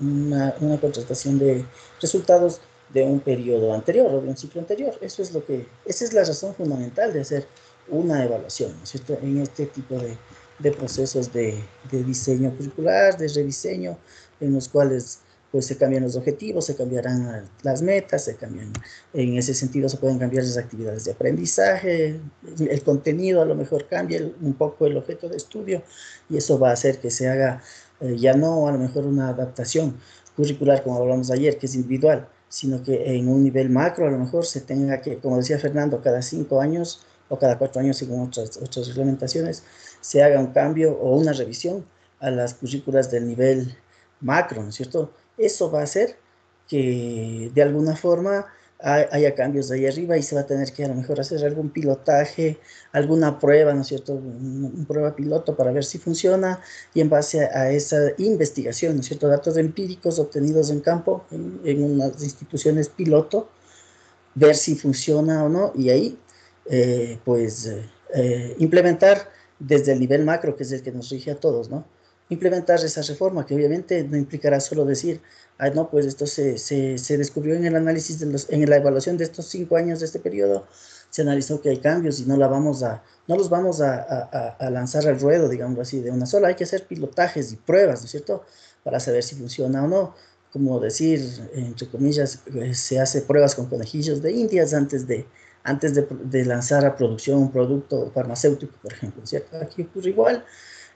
una contrastación de resultados de un periodo anterior o de un ciclo anterior. Esa es la razón fundamental de hacer una evaluación, ¿no es cierto?, en este tipo de procesos de diseño curricular, de rediseño, en los cuales pues se cambian los objetivos, se cambiarán las metas, en ese sentido se pueden cambiar las actividades de aprendizaje, el contenido a lo mejor cambia un poco el objeto de estudio, y eso va a hacer que se haga ya no a lo mejor una adaptación curricular como hablamos ayer, que es individual, sino que en un nivel macro a lo mejor se tenga que, como decía Fernando, cada 5 años o cada 4 años, según otras reglamentaciones, se haga un cambio o una revisión a las currículas del nivel macro, ¿no es cierto? Eso va a hacer que de alguna forma haya cambios de ahí arriba, y se va a tener que a lo mejor hacer algún pilotaje, alguna prueba, ¿no es cierto? Una prueba piloto para ver si funciona, y en base a esa investigación, ¿no es cierto?, datos empíricos obtenidos en campo, en unas instituciones piloto, ver si funciona o no, y ahí implementar desde el nivel macro, que es el que nos rige a todos, ¿no? Implementar esa reforma, que obviamente no implicará solo decir, ah, no, pues esto se descubrió en el análisis, en la evaluación de estos 5 años de este periodo, se analizó que hay cambios y no los vamos a lanzar al ruedo, digamos así, de una sola. Hay que hacer pilotajes y pruebas, ¿no es cierto?, para saber si funciona o no. Como decir, entre comillas, se hace pruebas con conejillos de indias antes de antes de lanzar a producción un producto farmacéutico, por ejemplo, ¿cierto? Aquí ocurre igual.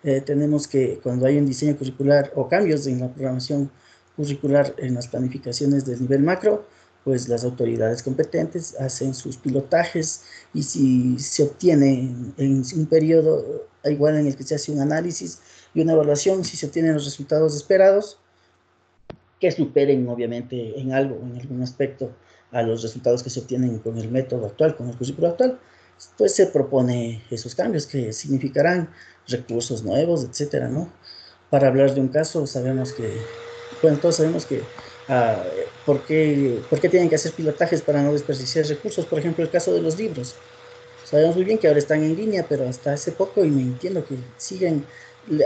Tenemos que cuando hay un diseño curricular o cambios en la programación curricular en las planificaciones del nivel macro, pues las autoridades competentes hacen sus pilotajes y si se obtiene en un periodo igual en el que se hace un análisis y una evaluación, si se obtienen los resultados esperados, que superen obviamente en algo, en algún aspecto, a los resultados que se obtienen con el método actual, con el currículo actual, pues se propone esos cambios que significarán recursos nuevos, etcétera, ¿no? Para hablar de un caso, sabemos que, bueno, todos sabemos que, ¿por qué tienen que hacer pilotajes para no desperdiciar recursos? Por ejemplo, el caso de los libros. Sabemos muy bien que ahora están en línea, pero hasta hace poco, y me entiendo que siguen,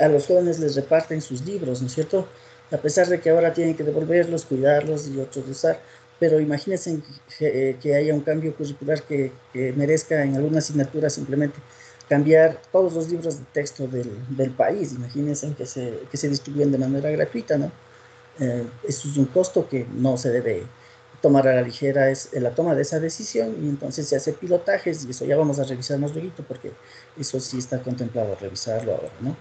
a los jóvenes les reparten sus libros, ¿no es cierto? A pesar de que ahora tienen que devolverlos, cuidarlos y otros usar, pero imagínense que haya un cambio curricular que merezca en alguna asignatura simplemente cambiar todos los libros de texto del país, imagínense que se distribuyen de manera gratuita, ¿no? Eso es un costo que no se debe tomar a la ligera, es la toma de esa decisión y entonces se hace pilotajes y eso ya vamos a revisarnos luego porque eso sí está contemplado revisarlo ahora, ¿no?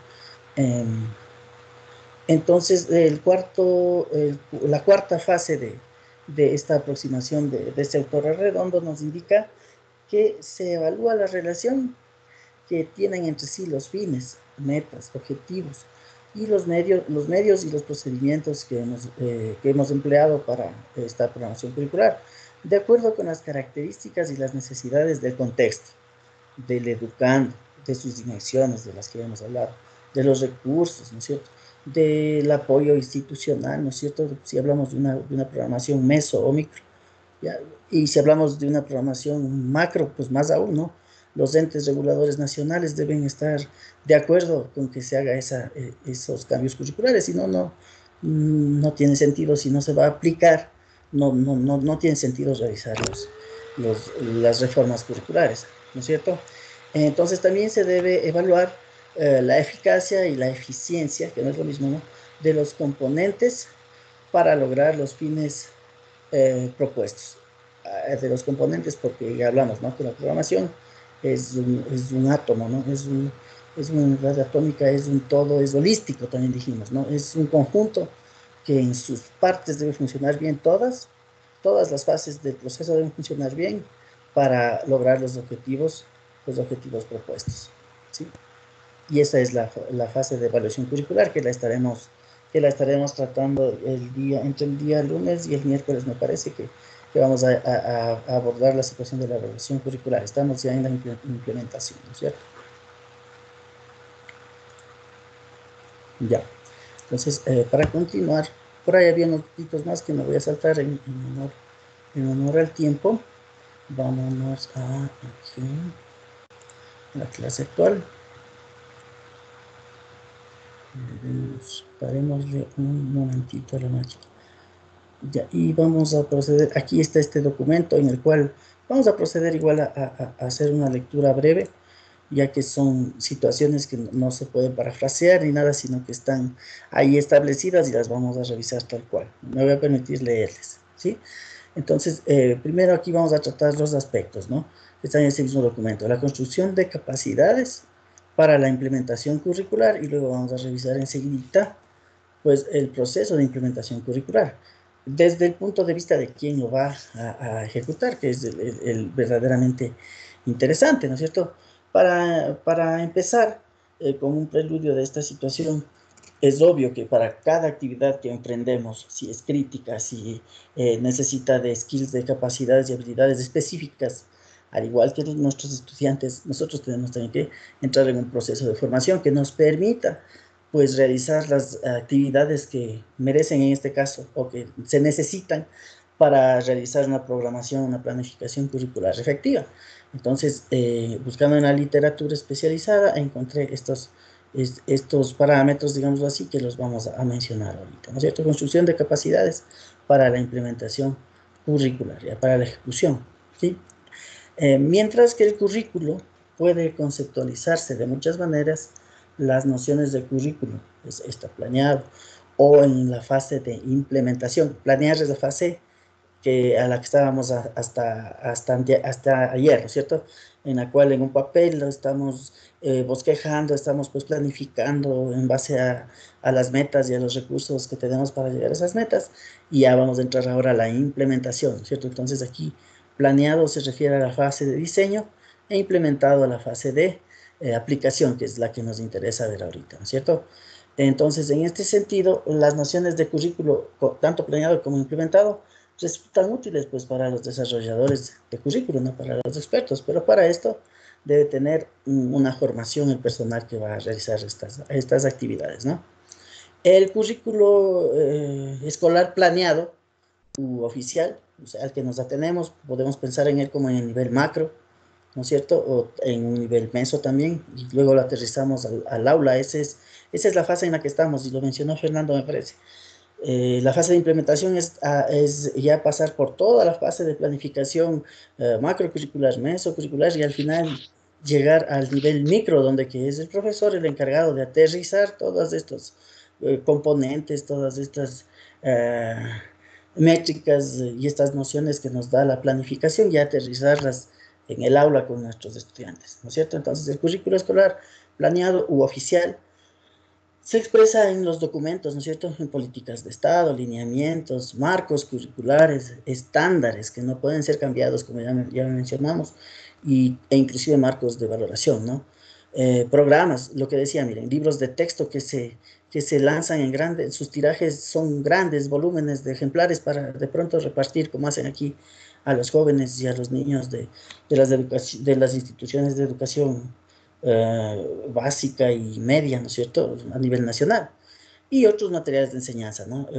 Entonces, la cuarta fase de esta aproximación de este autor redondo nos indica que se evalúa la relación que tienen entre sí los fines, metas, objetivos y los medios y los procedimientos que hemos empleado para esta programación curricular, de acuerdo con las características y las necesidades del contexto, del educando, de sus dimensiones de las que hemos hablado, de los recursos, ¿no es cierto?, del apoyo institucional, ¿no es cierto?, si hablamos de una programación meso o micro, ¿ya? Y si hablamos de una programación macro, pues más aún, ¿no? Los entes reguladores nacionales deben estar de acuerdo con que se haga esos cambios curriculares, si no, no tiene sentido, si no se va a aplicar, no tiene sentido realizar las reformas curriculares, ¿no es cierto? Entonces también se debe evaluar la eficacia y la eficiencia, que no es lo mismo, ¿no?, de los componentes para lograr los fines propuestos. De los componentes, porque ya hablamos, ¿no?, que la programación es un átomo, ¿no?, es una unidad atómica, es un todo, es holístico, también dijimos, ¿no?, es un conjunto que en sus partes debe funcionar bien todas las fases del proceso deben funcionar bien para lograr los objetivos propuestos, ¿sí? Y esa es la fase de evaluación curricular que la estaremos tratando entre el día lunes y el miércoles, me parece que vamos a abordar la situación de la evaluación curricular. Estamos ya en la implementación, ¿no es cierto? Ya. Entonces, para continuar, por ahí había unos puntos más que me voy a saltar en honor al tiempo. Vámonos a aquí, la clase actual. Parémosle un momentito a la máquina. Ya, y vamos a proceder, aquí está este documento en el cual vamos a proceder igual a hacer una lectura breve, ya que son situaciones que no se pueden parafrasear ni nada, sino que están ahí establecidas y las vamos a revisar tal cual. Me voy a permitir leerles, ¿sí? Entonces, primero aquí vamos a tratar dos aspectos, ¿no? Están en ese mismo documento, la construcción de capacidades para la implementación curricular y luego vamos a revisar enseguida pues el proceso de implementación curricular desde el punto de vista de quién lo va ejecutar, que es el verdaderamente interesante, ¿no es cierto? Para empezar, con un preludio de esta situación, es obvio que para cada actividad que emprendemos, si es crítica, si necesita de skills, de capacidades y habilidades específicas, al igual que nuestros estudiantes, nosotros tenemos también que entrar en un proceso de formación que nos permita pues realizar las actividades que merecen en este caso o que se necesitan para realizar una programación, una planificación curricular efectiva. Entonces, buscando en la literatura especializada, encontré estos parámetros, digámoslo así, que los vamos a mencionar ahorita, ¿no es cierto? Construcción de capacidades para la implementación curricular, ya para la ejecución, ¿sí? Mientras que el currículo puede conceptualizarse de muchas maneras, las nociones de currículo, está planeado, o en la fase de implementación. Planear es la fase que a la que estábamos hasta ayer, ¿no es cierto? En la cual en un papel lo estamos bosquejando, estamos pues planificando en base a las metas y a los recursos que tenemos para llegar a esas metas, y ya vamos a entrar ahora a la implementación, ¿no es cierto? Entonces aquí planeado se refiere a la fase de diseño e implementado a la fase de aplicación, que es la que nos interesa ver ahorita, ¿no es cierto? Entonces, en este sentido, las nociones de currículo, tanto planeado como implementado, resultan útiles pues para los desarrolladores de currículo, no para los expertos, pero para esto debe tener una formación el personal que va a realizar estas actividades, ¿no? El currículo escolar planeado u oficial, o sea, al que nos atenemos, podemos pensar en él como en el nivel macro, ¿no es cierto? O en un nivel meso también, y luego lo aterrizamos al aula. Esa es la fase en la que estamos, y lo mencionó Fernando, me parece. La fase de implementación es ya pasar por toda la fase de planificación macrocurricular, mesocurricular, y al final llegar al nivel micro, donde que es el profesor el encargado de aterrizar todos estos componentes, todas estas uh, métricas y estas nociones que nos da la planificación, y aterrizarlas en el aula con nuestros estudiantes, ¿no es cierto? Entonces, el currículo escolar planeado u oficial se expresa en los documentos, ¿no es cierto? En políticas de Estado, lineamientos, marcos curriculares, estándares que no pueden ser cambiados, como ya mencionamos, e inclusive marcos de valoración, ¿no? Programas, lo que decía, miren, libros de texto que se lanzan en grandes, sus tirajes son grandes volúmenes de ejemplares para de pronto repartir, como hacen aquí, a los jóvenes y a los niños de las instituciones de educación básica y media, ¿no es cierto?, a nivel nacional, y otros materiales de enseñanza, ¿no?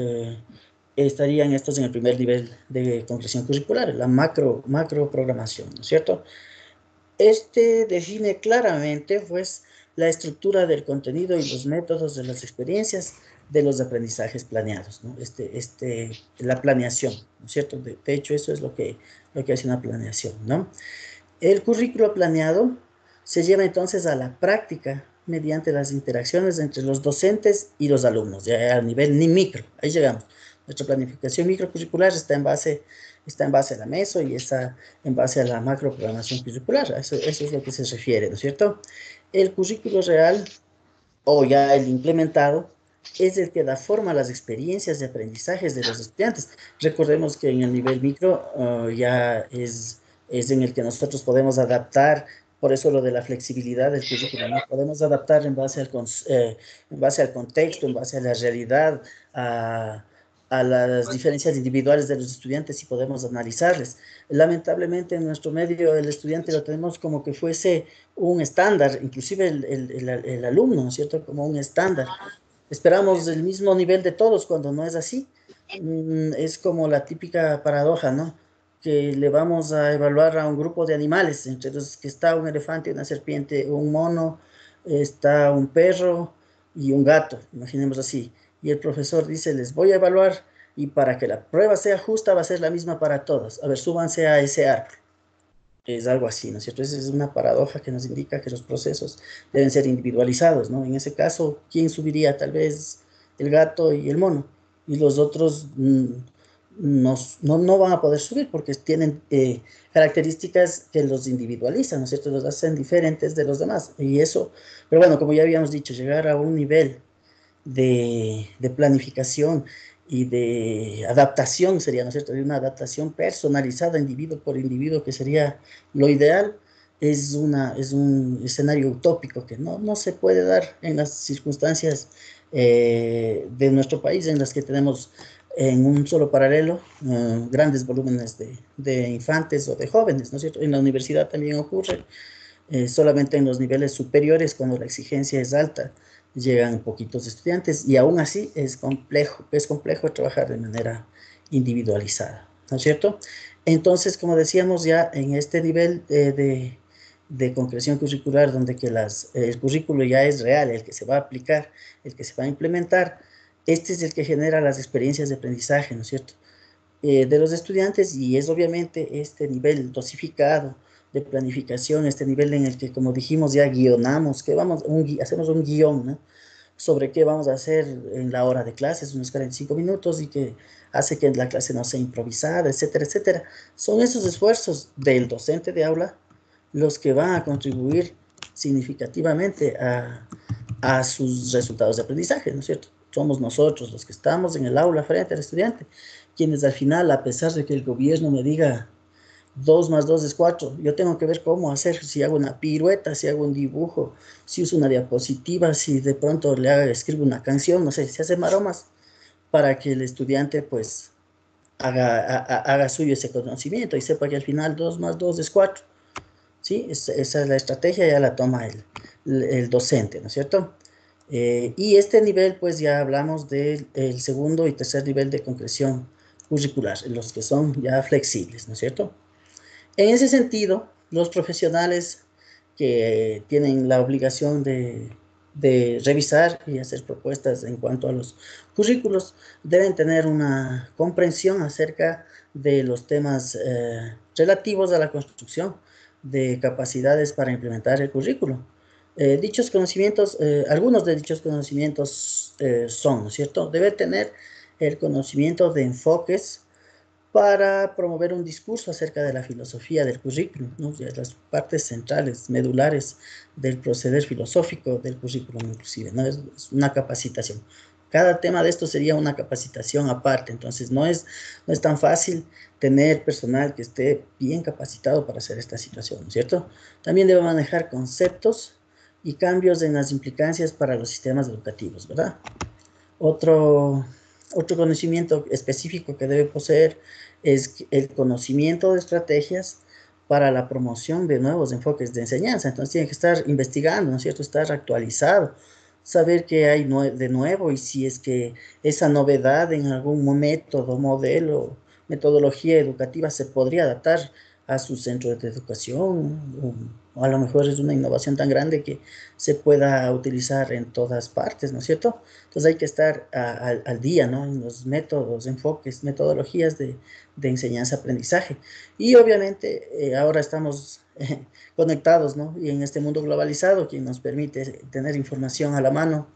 Estarían estos en el primer nivel de concreción curricular, la macro programación, ¿no es cierto? Este define claramente, pues, la estructura del contenido y los métodos de las experiencias de los aprendizajes planeados, ¿no? La planeación, ¿no es cierto? De hecho, eso es lo que hace una planeación, ¿no? El currículo planeado se lleva entonces a la práctica mediante las interacciones entre los docentes y los alumnos, ya a nivel ni micro, ahí llegamos. Nuestra planificación microcurricular está en base a la MESO y está en base a la macroprogramación curricular, eso es lo que se refiere, ¿no es cierto? El currículo real, o ya el implementado, es el que da forma a las experiencias de aprendizajes de los estudiantes. Recordemos que en el nivel micro ya es en el que nosotros podemos adaptar, por eso lo de la flexibilidad del currículum, ¿no? Podemos adaptar en base al contexto, en base a la realidad, a las diferencias individuales de los estudiantes, y podemos analizarles. Lamentablemente en nuestro medio el estudiante lo tenemos como que fuese un estándar, inclusive el alumno, ¿no es cierto?, como un estándar. Esperamos el mismo nivel de todos cuando no es así. Es como la típica paradoja, ¿no? Que le vamos a evaluar a un grupo de animales, entre los que está un elefante, una serpiente, un mono, está un perro y un gato, imaginemos así. Y el profesor dice, les voy a evaluar, y para que la prueba sea justa va a ser la misma para todos. A ver, súbanse a ese árbol. Es algo así, ¿no es cierto? Esa es una paradoja que nos indica que los procesos deben ser individualizados, ¿no? En ese caso, ¿quién subiría? Tal vez el gato y el mono, y los otros no van a poder subir porque tienen características que los individualizan, ¿no es cierto? Los hacen diferentes de los demás. Y eso, pero bueno, como ya habíamos dicho, llegar a un nivel de planificación y de adaptación sería, ¿no es cierto?, de una adaptación personalizada individuo por individuo, que sería lo ideal, es un escenario utópico que no se puede dar en las circunstancias de nuestro país, en las que tenemos en un solo paralelo grandes volúmenes de infantes o de jóvenes, ¿no es cierto? En la universidad también ocurre, solamente en los niveles superiores, cuando la exigencia es alta, llegan poquitos estudiantes, y aún así es complejo trabajar de manera individualizada, ¿no es cierto? Entonces, como decíamos, ya en este nivel de concreción curricular, donde que el currículo ya es real, el que se va a aplicar, el que se va a implementar, este es el que genera las experiencias de aprendizaje, ¿no es cierto?, de los estudiantes, y es obviamente este nivel dosificado de planificación, este nivel en el que, como dijimos, ya guionamos, hacemos un guión, ¿no?, sobre qué vamos a hacer en la hora de clases, unos 45 minutos, y que hace que la clase no sea improvisada, etcétera, etcétera. Son esos esfuerzos del docente de aula los que van a contribuir significativamente a sus resultados de aprendizaje, ¿no es cierto? Somos nosotros los que estamos en el aula frente al estudiante, quienes al final, a pesar de que el gobierno me diga 2 más 2 es 4, yo tengo que ver cómo hacer, si hago una pirueta, si hago un dibujo, si uso una diapositiva, si de pronto escribo una canción, no sé, si hace maromas para que el estudiante pues haga suyo ese conocimiento y sepa que al final 2 más 2 es 4. ¿Sí? Esa es la estrategia, ya la toma el docente, ¿no es cierto? Y este nivel, pues ya hablamos del segundo y tercer nivel de concreción curricular, los que son ya flexibles, ¿no es cierto? En ese sentido, los profesionales que tienen la obligación de revisar y hacer propuestas en cuanto a los currículos deben tener una comprensión acerca de los temas relativos a la construcción de capacidades para implementar el currículo. Dichos conocimientos, algunos de dichos conocimientos son, ¿no es cierto? Debe tener el conocimiento de enfoques para promover un discurso acerca de la filosofía del currículum, ¿no? Las partes centrales, medulares del proceder filosófico del currículum inclusive, ¿no? Es una capacitación. Cada tema de esto sería una capacitación aparte, entonces no es tan fácil tener personal que esté bien capacitado para hacer esta situación, ¿no es cierto? También debe manejar conceptos y cambios en las implicancias para los sistemas educativos, ¿verdad? Otro, otro conocimiento específico que debe poseer es el conocimiento de estrategias para la promoción de nuevos enfoques de enseñanza. Entonces tiene que estar investigando, ¿no es cierto? Estar actualizado, saber qué hay de nuevo y si es que esa novedad en algún método, modelo, metodología educativa se podría adaptar a su centro de educación, o a lo mejor es una innovación tan grande que se pueda utilizar en todas partes, ¿no es cierto? Entonces hay que estar al día, ¿no? En los métodos, enfoques, metodologías de enseñanza-aprendizaje. Y obviamente ahora estamos conectados, ¿no? Y en este mundo globalizado, que nos permite tener información a la mano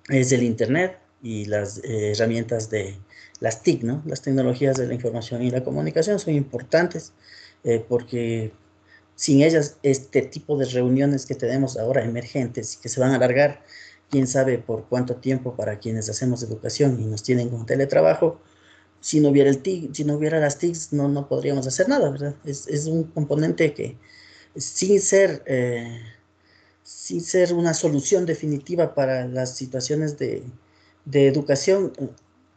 es el Internet y las herramientas de las TIC, ¿no? Las tecnologías de la información y la comunicación son importantes porque sin ellas, este tipo de reuniones que tenemos ahora emergentes y que se van a alargar, quién sabe por cuánto tiempo para quienes hacemos educación y nos tienen con teletrabajo, si no hubiera el TIC, si no hubiera las TICs, no podríamos hacer nada, ¿verdad? Es un componente que sin ser, sin ser una solución definitiva para las situaciones de educación,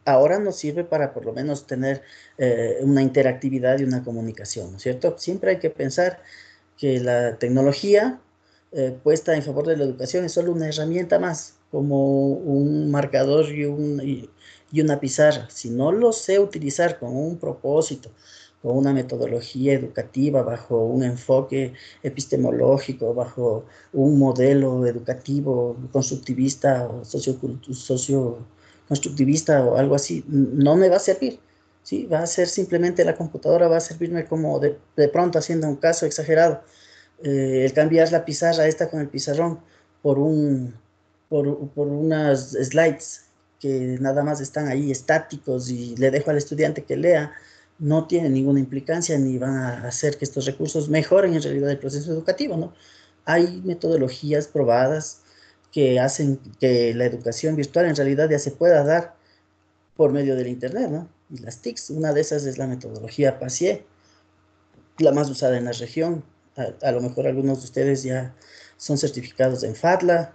ahora nos sirve para por lo menos tener una interactividad y una comunicación, ¿no es cierto? Siempre hay que pensar que la tecnología puesta en favor de la educación es solo una herramienta más, como un marcador y una pizarra. Si no lo sé utilizar con un propósito, con una metodología educativa, bajo un enfoque epistemológico, bajo un modelo educativo constructivista o socio-constructivista o algo así, no me va a servir. ¿Sí? Va a ser simplemente la computadora, va a servirme como de pronto haciendo un caso exagerado el cambiar la pizarra esta con el pizarrón por, un, por unas slides que nada más están ahí estáticos y le dejo al estudiante que lea, no tiene ninguna implicancia ni van a hacer que estos recursos mejoren en realidad el proceso educativo, ¿no? Hay metodologías probadas que hacen que la educación virtual en realidad ya se pueda dar por medio del Internet, ¿no? Y las TICs, una de esas es la metodología PASIE, la más usada en la región. A lo mejor algunos de ustedes ya son certificados en FATLA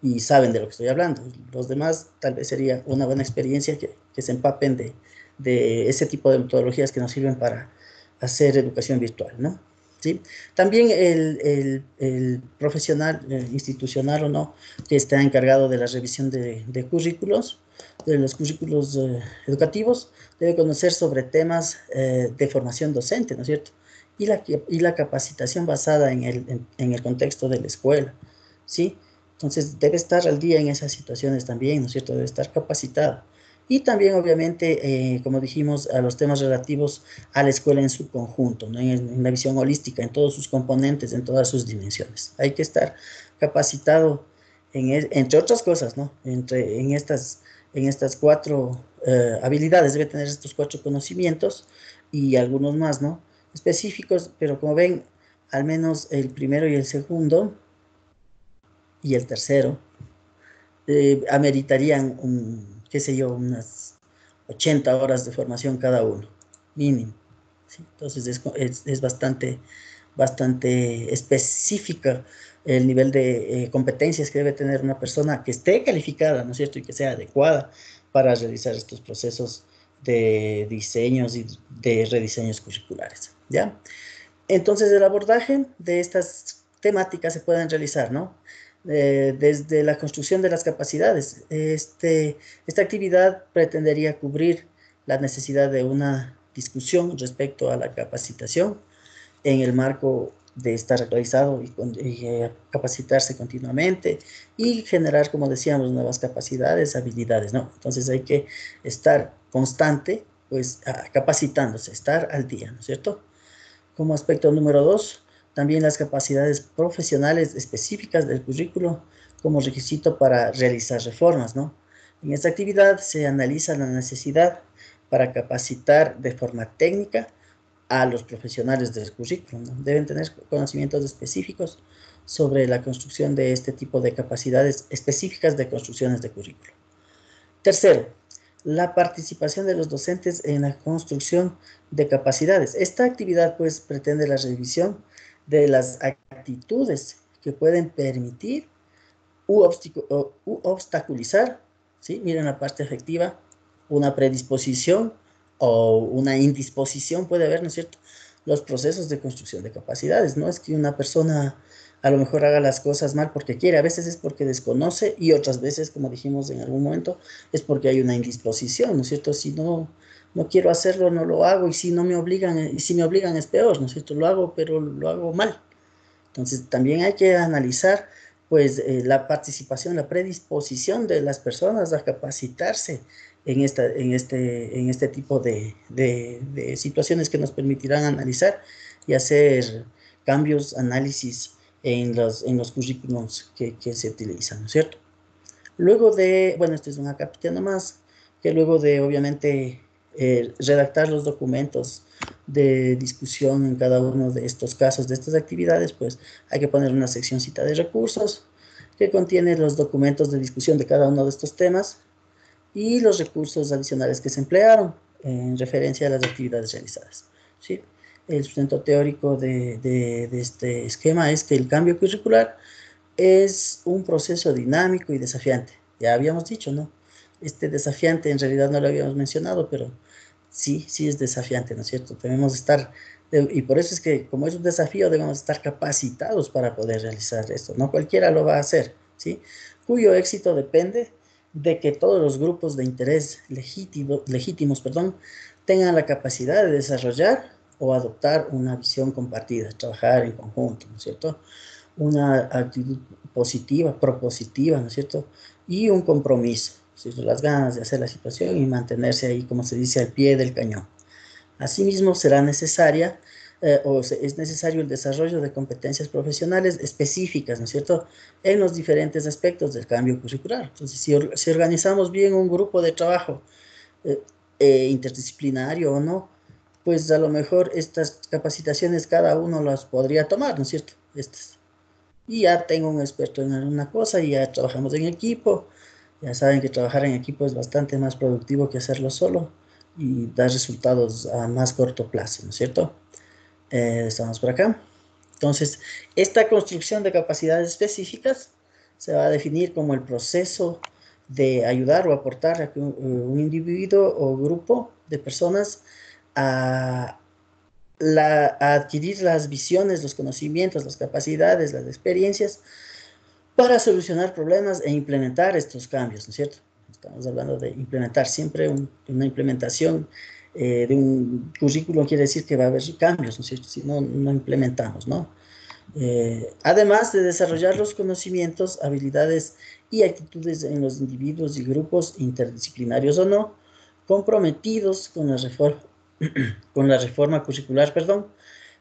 y saben de lo que estoy hablando. Los demás tal vez sería una buena experiencia que se empapen de ese tipo de metodologías que nos sirven para hacer educación virtual, ¿no? ¿Sí? También el profesional institucional o no que está encargado de la revisión de currículos, de los currículos educativos, debe conocer sobre temas de formación docente, ¿no es cierto? Y la capacitación basada en el contexto de la escuela, ¿sí? Entonces debe estar al día en esas situaciones también, ¿no es cierto? Debe estar capacitado. Y también, obviamente, como dijimos, a los temas relativos a la escuela en su conjunto, ¿no? En la visión holística, en todos sus componentes, en todas sus dimensiones. Hay que estar capacitado entre otras cosas, ¿no? En estas cuatro habilidades, debe tener estos cuatro conocimientos y algunos más, ¿no? Específicos, pero como ven, al menos el primero y el segundo y el tercero ameritarían, qué sé yo, unas 80 horas de formación cada uno, mínimo. ¿Sí? Entonces es bastante específica el nivel de competencias que debe tener una persona que esté calificada, ¿no es cierto?, y que sea adecuada para realizar estos procesos de diseños y de rediseños curriculares, ¿ya? Entonces, el abordaje de estas temáticas se pueden realizar, ¿no? Desde la construcción de las capacidades. Esta actividad pretendería cubrir la necesidad de una discusión respecto a la capacitación en el marco de estar actualizado y capacitarse continuamente y generar, como decíamos, nuevas capacidades, habilidades, ¿no? Entonces hay que estar constante, pues, capacitándose, estar al día, ¿no es cierto? Como aspecto número 2, también las capacidades profesionales específicas del currículo como requisito para realizar reformas, ¿no? En esta actividad se analiza la necesidad para capacitar de forma técnica a los profesionales del currículum, ¿no? Deben tener conocimientos específicos sobre la construcción de este tipo de capacidades específicas de construcciones de currículum. Tercero, la participación de los docentes en la construcción de capacidades. Esta actividad, pues, pretende la revisión de las actitudes que pueden permitir u obstaculizar, ¿sí? Miren la parte afectiva, una predisposición o una indisposición puede haber, ¿no es cierto? Los procesos de construcción de capacidades. No es que una persona a lo mejor haga las cosas mal porque quiere, a veces es porque desconoce y otras veces, como dijimos en algún momento, es porque hay una indisposición, ¿no es cierto? Si no quiero hacerlo, no lo hago, y si no me obligan, y si me obligan es peor, ¿no es cierto? Lo hago, pero lo hago mal. Entonces, también hay que analizar, pues, la participación, la predisposición de las personas a capacitarse en este tipo de situaciones que nos permitirán analizar y hacer cambios, análisis en los currículums que se utilizan, ¿no es cierto? Luego de, bueno, este es un acápite nomás, que luego de, obviamente, redactar los documentos de discusión en cada uno de estos casos, de estas actividades, pues hay que poner una seccióncita de recursos que contiene los documentos de discusión de cada uno de estos temas y los recursos adicionales que se emplearon en referencia a las actividades realizadas, ¿sí? El sustento teórico de este esquema es que el cambio curricular es un proceso dinámico y desafiante. Ya habíamos dicho, ¿no? Este desafiante en realidad no lo habíamos mencionado, pero sí es desafiante, ¿no es cierto? Debemos estar, y por eso es que como es un desafío, debemos estar capacitados para poder realizar esto. No cualquiera lo va a hacer, ¿sí? Cuyo éxito depende de que todos los grupos de interés legítimos, tengan la capacidad de desarrollar o adoptar una visión compartida, trabajar en conjunto, ¿no es cierto? Una actitud positiva, propositiva, ¿no es cierto? Y un compromiso, ¿cierto? Las ganas de hacer la situación y mantenerse ahí, como se dice, al pie del cañón. Asimismo, será necesaria es necesario el desarrollo de competencias profesionales específicas, ¿no es cierto?, en los diferentes aspectos del cambio curricular. Entonces, si organizamos bien un grupo de trabajo interdisciplinario o no, pues a lo mejor estas capacitaciones cada uno las podría tomar, ¿no es cierto? Y ya tengo un experto en alguna cosa y ya trabajamos en equipo. Ya saben que trabajar en equipo es bastante más productivo que hacerlo solo y da resultados a más corto plazo, ¿no es cierto? Estamos por acá. Entonces, esta construcción de capacidades específicas se va a definir como el proceso de ayudar o aportar a que un individuo o grupo de personas a a adquirir las visiones, los conocimientos, las capacidades, las experiencias para solucionar problemas e implementar estos cambios, ¿no es cierto? Estamos hablando de implementar siempre una implementación de un currículum, quiere decir que va a haber cambios, ¿no es cierto? Si no, no implementamos, ¿no? Además de desarrollar los conocimientos, habilidades y actitudes en los individuos y grupos interdisciplinarios o no, comprometidos con la reforma curricular,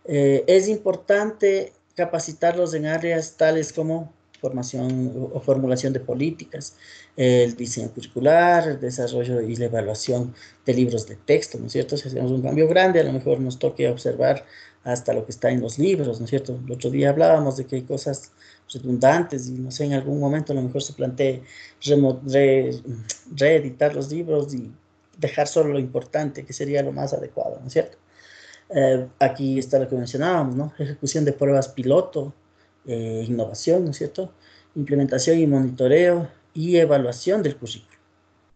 es importante capacitarlos en áreas tales como formación o formulación de políticas, el diseño curricular, el desarrollo y la evaluación de libros de texto, ¿no es cierto? Si hacemos un cambio grande, a lo mejor nos toque observar hasta lo que está en los libros, ¿no es cierto? El otro día hablábamos de que hay cosas redundantes y no sé, en algún momento a lo mejor se plantee reeditar los libros y dejar solo lo importante, que sería lo más adecuado, ¿no es cierto? Aquí está lo que mencionábamos, ¿no? Ejecución de pruebas piloto, innovación, ¿no es cierto? Implementación y monitoreo y evaluación del currículo,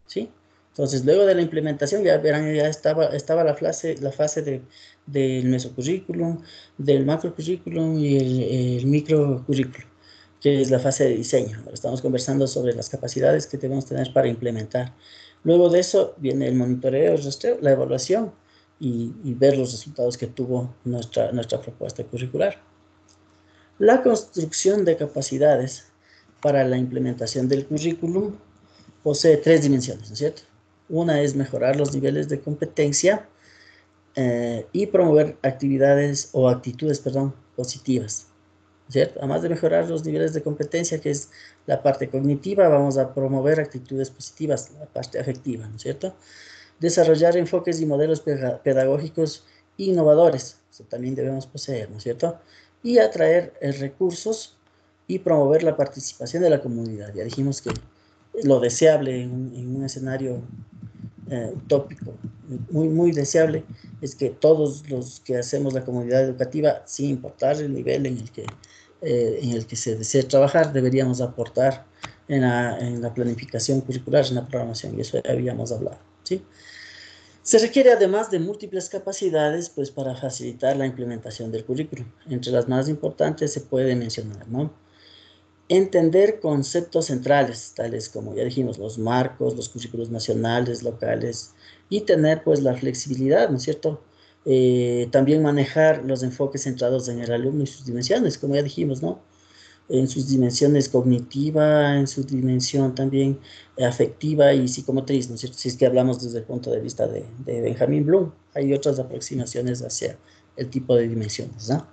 ¿sí? Entonces, luego de la implementación, ya verán, ya estaba la fase del mesocurrículum, del macrocurrículum y el microcurrículum, que es la fase de diseño. Ahora estamos conversando sobre las capacidades que debemos tener para implementar. Luego de eso viene el monitoreo, el rastreo, la evaluación y ver los resultados que tuvo nuestra propuesta curricular. La construcción de capacidades para la implementación del currículum posee tres dimensiones, ¿no es cierto? Una es mejorar los niveles de competencia y promover actividades o actitudes, perdón, positivas, ¿cierto? Además de mejorar los niveles de competencia, que es la parte cognitiva, vamos a promover actitudes positivas, la parte afectiva, ¿no es cierto? Desarrollar enfoques y modelos pedagógicos innovadores, eso también debemos poseer, ¿no es cierto? Y atraer recursos y promover la participación de la comunidad. Ya dijimos que lo deseable en un escenario utópico, muy deseable, es que todos los que hacemos la comunidad educativa, sin importar el nivel en el que se desee trabajar, deberíamos aportar en la planificación curricular, en la programación, y eso habíamos hablado, ¿sí? Se requiere además de múltiples capacidades pues, para facilitar la implementación del currículum. Entre las más importantes se puede mencionar, ¿no? Entender conceptos centrales, tales como ya dijimos, los marcos, los currículos nacionales, locales, y tener pues la flexibilidad, ¿no es cierto? También manejar los enfoques centrados en el alumno y sus dimensiones, como ya dijimos, ¿no? En sus dimensiones cognitiva, en su dimensión también afectiva y psicomotriz, ¿no es cierto? Si es que hablamos desde el punto de vista de Benjamin Bloom, hay otras aproximaciones hacia el tipo de dimensiones, ¿no?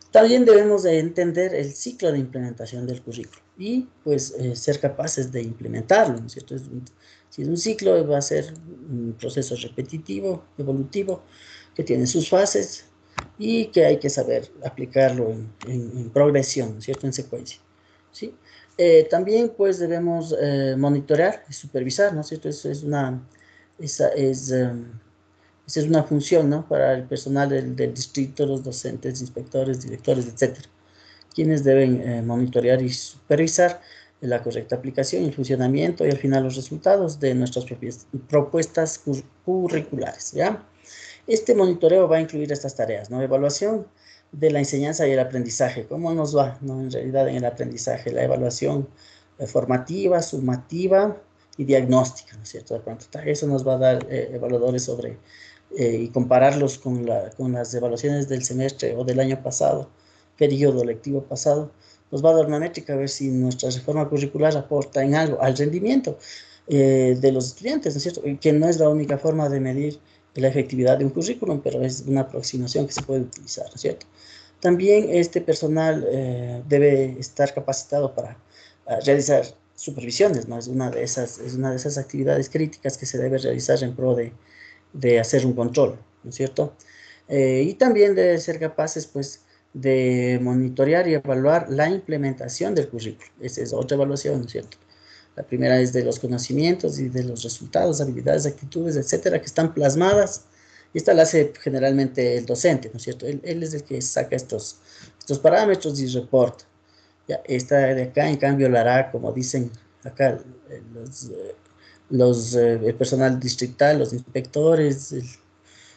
También debemos de entender el ciclo de implementación del currículo y pues ser capaces de implementarlo, ¿no es cierto? Si es un ciclo, va a ser un proceso repetitivo, evolutivo, que tiene sus fases y que hay que saber aplicarlo en progresión, ¿no es cierto? En secuencia, ¿sí? También pues debemos monitorear y supervisar, ¿no es cierto? Esa es una función, ¿no? Para el personal del distrito, los docentes, inspectores, directores, etcétera, quienes deben monitorear y supervisar la correcta aplicación, el funcionamiento y al final los resultados de nuestras propias propuestas curriculares, ¿ya? Este monitoreo va a incluir estas tareas, ¿no? Evaluación de la enseñanza y el aprendizaje, ¿cómo nos va, no? En realidad en el aprendizaje, la evaluación formativa, sumativa y diagnóstica, ¿no es cierto? De pronto, eso nos va a dar evaluadores sobre y compararlos con las evaluaciones del semestre o del año pasado, periodo lectivo pasado, nos va a dar una métrica a ver si nuestra reforma curricular aporta en algo al rendimiento de los estudiantes, ¿no es cierto? Y que no es la única forma de medir la efectividad de un currículum, pero es una aproximación que se puede utilizar, ¿no es cierto? También este personal debe estar capacitado para realizar supervisiones, ¿no? Es una de esas actividades críticas que se debe realizar en pro de hacer un control, ¿no es cierto? Y también debe ser capaces, pues, de monitorear y evaluar la implementación del currículo. Esa es otra evaluación, ¿no es cierto? La primera es de los conocimientos y de los resultados, habilidades, actitudes, etcétera, que están plasmadas. Y esta la hace generalmente el docente, ¿no es cierto? Él es el que saca estos parámetros y reporta. Ya, esta de acá, en cambio, la hará, como dicen acá, el personal distrital, los inspectores,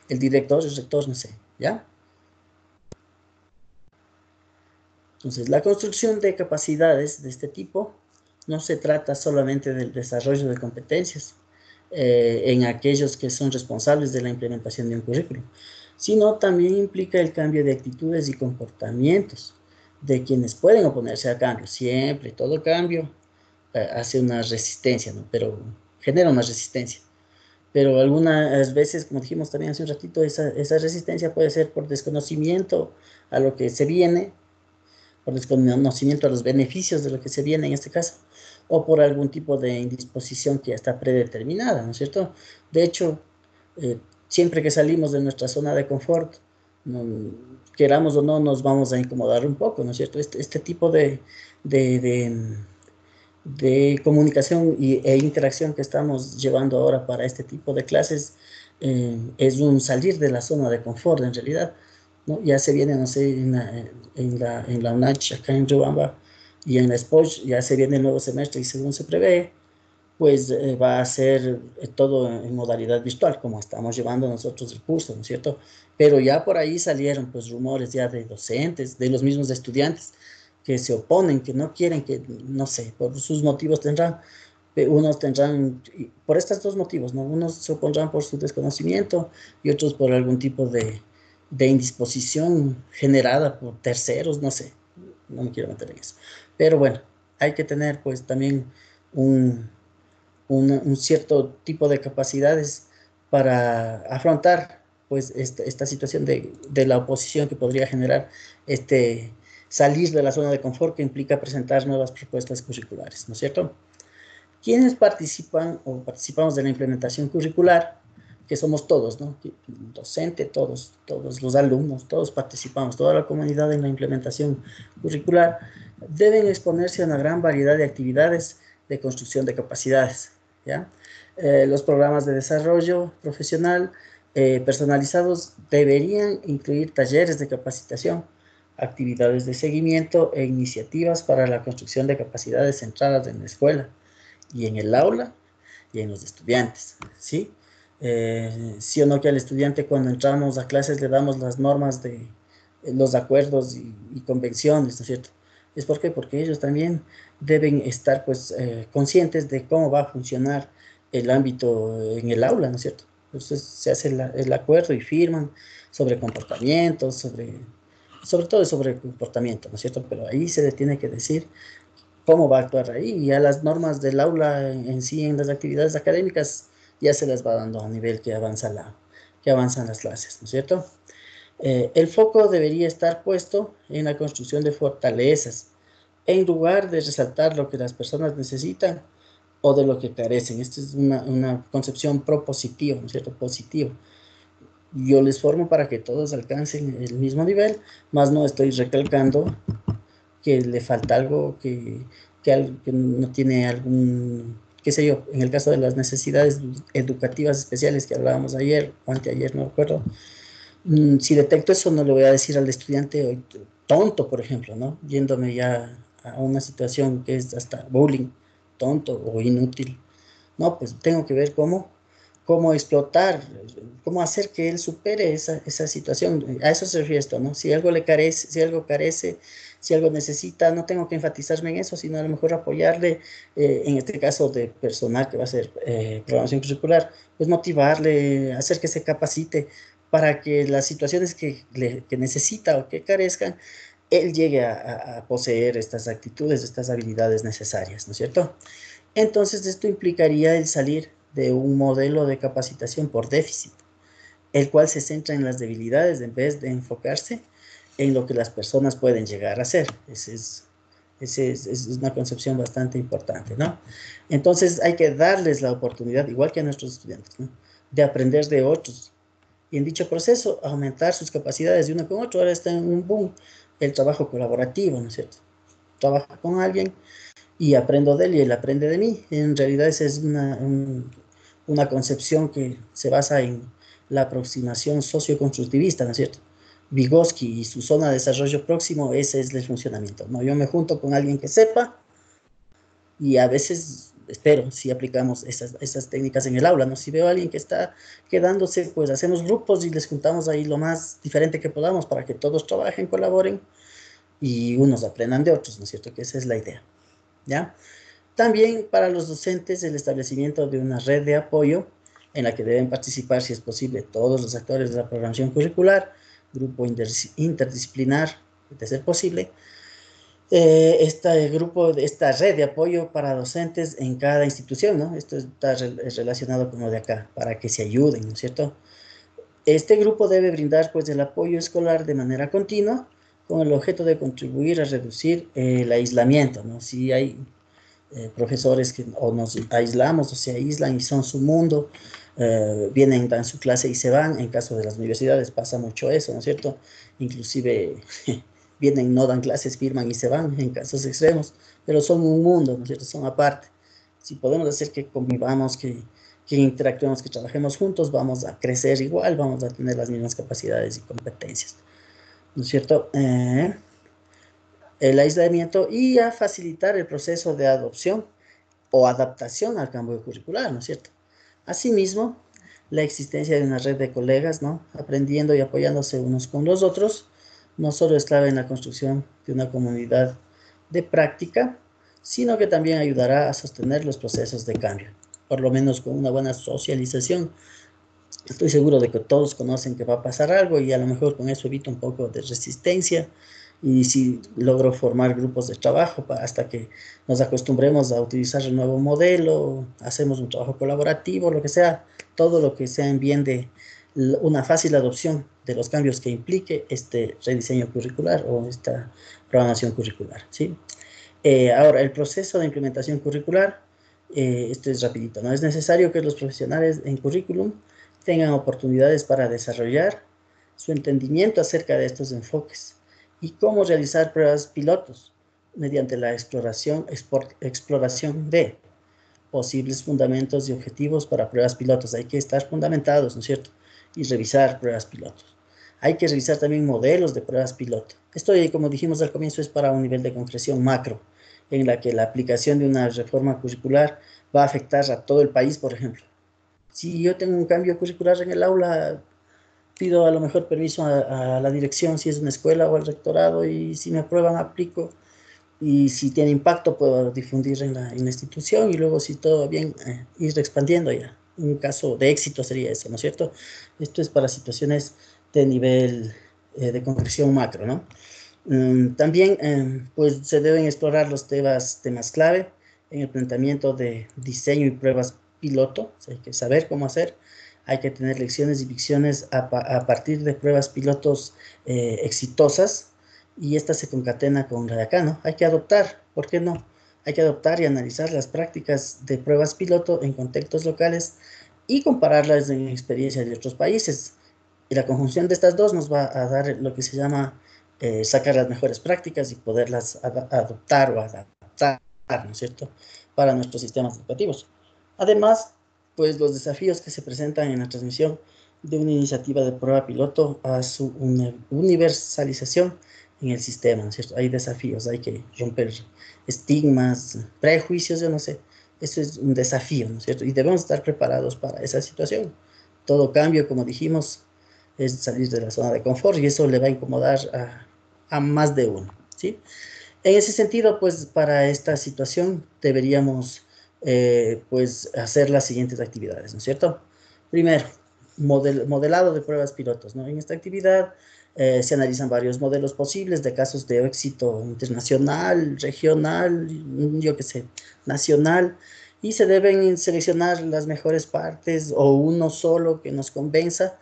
el director, el rector, no sé, ¿ya? Entonces, la construcción de capacidades de este tipo no se trata solamente del desarrollo de competencias en aquellos que son responsables de la implementación de un currículum, sino también implica el cambio de actitudes y comportamientos de quienes pueden oponerse al cambio. Siempre, todo cambio hace una resistencia, ¿no? Pero genera una resistencia. Pero algunas veces, como dijimos también hace un ratito, esa resistencia puede ser por desconocimiento a lo que se viene, por desconocimiento a los beneficios de lo que se viene en este caso, o por algún tipo de indisposición que ya está predeterminada, ¿no es cierto? De hecho, siempre que salimos de nuestra zona de confort, no, queramos o no, nos vamos a incomodar un poco, ¿no es cierto? Este tipo de, de, de comunicación e interacción que estamos llevando ahora para este tipo de clases es un salir de la zona de confort en realidad, ¿no? Ya se viene, no sé, en la UNACH, acá en Riobamba, y en la SPOCH ya se viene el nuevo semestre y según se prevé, pues va a ser todo en modalidad virtual, como estamos llevando nosotros el curso, ¿no es cierto? Pero ya por ahí salieron pues rumores ya de docentes, de los mismos estudiantes, que se oponen, que no quieren, que no sé, por sus motivos tendrán, unos tendrán, por estos dos motivos, ¿no? Unos se opondrán por su desconocimiento y otros por algún tipo de indisposición generada por terceros, no sé, no me quiero meter en eso. Pero bueno, hay que tener pues también un, un cierto tipo de capacidades para afrontar pues esta situación de la oposición que podría generar este salir de la zona de confort que implica presentar nuevas propuestas curriculares, ¿no es cierto? Quienes participan o participamos de la implementación curricular, que somos todos, ¿no? Docente, todos los alumnos, todos participamos, toda la comunidad en la implementación curricular, deben exponerse a una gran variedad de actividades de construcción de capacidades, ¿ya? Los programas de desarrollo profesional personalizados deberían incluir talleres de capacitación, actividades de seguimiento e iniciativas para la construcción de capacidades centradas en la escuela y en el aula y en los estudiantes, ¿sí? Sí o no que al estudiante cuando entramos a clases le damos las normas de los acuerdos y convenciones, ¿no es cierto? ¿Es por qué? Porque ellos también deben estar pues conscientes de cómo va a funcionar el ámbito en el aula, ¿no es cierto? Entonces se hace el acuerdo y firman sobre comportamientos, sobre todo sobre comportamiento, ¿no es cierto? Pero ahí se le tiene que decir cómo va a actuar ahí. Y a las normas del aula en sí, en las actividades académicas, ya se les va dando a nivel que avanzan las clases, ¿no es cierto? El foco debería estar puesto en la construcción de fortalezas, en lugar de resaltar lo que las personas necesitan o de lo que carecen. Esta es una concepción propositiva, ¿no es cierto? Positivo. Yo les formo para que todos alcancen el mismo nivel, más no estoy recalcando que le falta algo, que no tiene algún, qué sé yo, en el caso de las necesidades educativas especiales que hablábamos ayer o anteayer, no recuerdo, si detecto eso no le voy a decir al estudiante tonto, por ejemplo, ¿no? Yéndome ya a una situación que es hasta bullying, tonto o inútil. No, pues tengo que ver cómo explotar, cómo hacer que él supere esa situación. A eso se refiere esto, ¿no? Si algo le carece, si algo necesita, no tengo que enfatizarme en eso, sino a lo mejor apoyarle, en este caso de personal que va a hacer programación curricular, pues motivarle, hacer que se capacite para que las situaciones que necesita o que carezcan, él llegue a poseer estas actitudes, estas habilidades necesarias, ¿no es cierto? Entonces, esto implicaría el salir de un modelo de capacitación por déficit, el cual se centra en las debilidades en vez de enfocarse en lo que las personas pueden llegar a hacer. Es una concepción bastante importante, ¿no? Entonces, hay que darles la oportunidad, igual que a nuestros estudiantes, ¿no? De aprender de otros. Y en dicho proceso, aumentar sus capacidades de uno con otro. Ahora está en un boom el trabajo colaborativo, ¿no es cierto? Trabaja con alguien y aprendo de él y él aprende de mí. En realidad esa es una concepción que se basa en la aproximación socioconstructivista, ¿no es cierto? Vygotsky y su zona de desarrollo próximo, ese es el funcionamiento, ¿no? Yo me junto con alguien que sepa y a veces, espero, si aplicamos esas técnicas en el aula, ¿no? Si veo a alguien que está quedándose, pues hacemos grupos y les juntamos ahí lo más diferente que podamos para que todos trabajen, colaboren y unos aprendan de otros, ¿no es cierto? Que esa es la idea, ¿ya? También para los docentes el establecimiento de una red de apoyo en la que deben participar, si es posible, todos los actores de la programación curricular, grupo interdisciplinar, de ser posible, esta red de apoyo para docentes en cada institución, ¿no? Esto está relacionado con lo de acá, para que se ayuden, ¿no es cierto? Este grupo debe brindar, pues, el apoyo escolar de manera continua con el objeto de contribuir a reducir el aislamiento, ¿no? Si hay profesores que o nos aislamos o se aíslan y son su mundo, vienen, dan su clase y se van. En caso de las universidades pasa mucho eso, ¿no es cierto? Inclusive vienen, no dan clases, firman y se van en casos extremos, pero son un mundo, ¿no es cierto? Son aparte. Si podemos hacer que convivamos, que interactuemos, que trabajemos juntos, vamos a crecer igual, vamos a tener las mismas capacidades y competencias, ¿no es cierto? El aislamiento y a facilitar el proceso de adopción o adaptación al cambio curricular, ¿no es cierto? Asimismo, la existencia de una red de colegas, ¿no? Aprendiendo y apoyándose unos con los otros, no solo es clave en la construcción de una comunidad de práctica, sino que también ayudará a sostener los procesos de cambio, por lo menos con una buena socialización. Estoy seguro de que todos conocen que va a pasar algo y a lo mejor con eso evito un poco de resistencia y si logro formar grupos de trabajo hasta que nos acostumbremos a utilizar el nuevo modelo, hacemos un trabajo colaborativo, lo que sea, todo lo que sea en bien de una fácil adopción de los cambios que implique este rediseño curricular o esta programación curricular, ¿sí? Ahora, el proceso de implementación curricular, esto es rapidito, ¿no? Es necesario que los profesionales en currículum tengan oportunidades para desarrollar su entendimiento acerca de estos enfoques y cómo realizar pruebas pilotos mediante la exploración de posibles fundamentos y objetivos para pruebas pilotos. Hay que estar fundamentados, ¿no es cierto? Y revisar pruebas pilotos. Hay que revisar también modelos de pruebas piloto. Esto, como dijimos al comienzo, es para un nivel de concreción macro, en la que la aplicación de una reforma curricular va a afectar a todo el país, por ejemplo. Si yo tengo un cambio curricular en el aula, pido a lo mejor permiso a la dirección, si es una escuela o al rectorado, y si me aprueban, aplico. Y si tiene impacto, puedo difundir en la institución y luego, si todo va bien, ir expandiendo ya. Un caso de éxito sería eso, ¿no es cierto? Esto es para situaciones de nivel de concreción macro, ¿no? También, pues, se deben explorar los temas clave en el planteamiento de diseño y pruebas piloto. O sea, hay que saber cómo hacer. Hay que tener lecciones y lecciones a partir de pruebas pilotos exitosas, y esta se concatena con la de acá, ¿no? Hay que adoptar, ¿por qué no? Hay que adoptar y analizar las prácticas de pruebas piloto en contextos locales y compararlas en experiencias de otros países. Y la conjunción de estas dos nos va a dar lo que se llama sacar las mejores prácticas y poderlas adoptar o adaptar, ¿no es cierto?, para nuestros sistemas educativos. Además, pues los desafíos que se presentan en la transmisión de una iniciativa de prueba piloto a su universalización en el sistema, ¿no es cierto? Hay desafíos, hay que romper estigmas, prejuicios, yo no sé. Eso es un desafío, ¿no es cierto? Y debemos estar preparados para esa situación. Todo cambio, como dijimos, es salir de la zona de confort y eso le va a incomodar a más de uno, ¿sí? En ese sentido, pues para esta situación deberíamos pues hacer las siguientes actividades, ¿no es cierto? Primero, modelado de pruebas pilotos, ¿no? En esta actividad se analizan varios modelos posibles de casos de éxito internacional, regional, yo qué sé, nacional, y se deben seleccionar las mejores partes o uno solo que nos convenza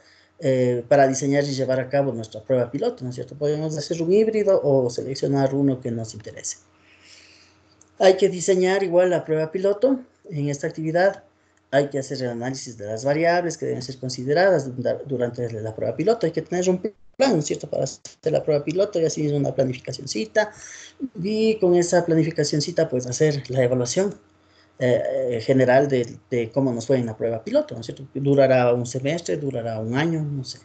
para diseñar y llevar a cabo nuestra prueba piloto, ¿no es cierto? Podemos hacer un híbrido o seleccionar uno que nos interese. Hay que diseñar igual la prueba piloto. En esta actividad hay que hacer el análisis de las variables que deben ser consideradas durante la prueba piloto. Hay que tener un plan, ¿no es cierto?, para hacer la prueba piloto y así una planificacióncita. Y con esa planificacióncita, pues hacer la evaluación general de cómo nos fue en la prueba piloto, ¿no es cierto? Durará un semestre, durará un año, no sé.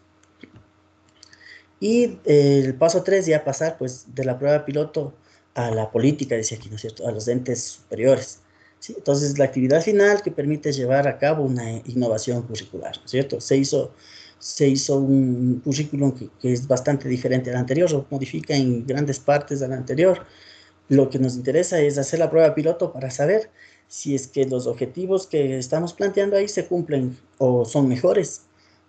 Y el paso 3 ya pasar pues de la prueba piloto a la política, dice aquí, ¿no es cierto?, a los entes superiores, ¿sí? Entonces, la actividad final que permite llevar a cabo una innovación curricular, ¿no es cierto? Se hizo un currículum que es bastante diferente al anterior, o modifica en grandes partes al anterior. Lo que nos interesa es hacer la prueba piloto para saber si es que los objetivos que estamos planteando ahí se cumplen o son mejores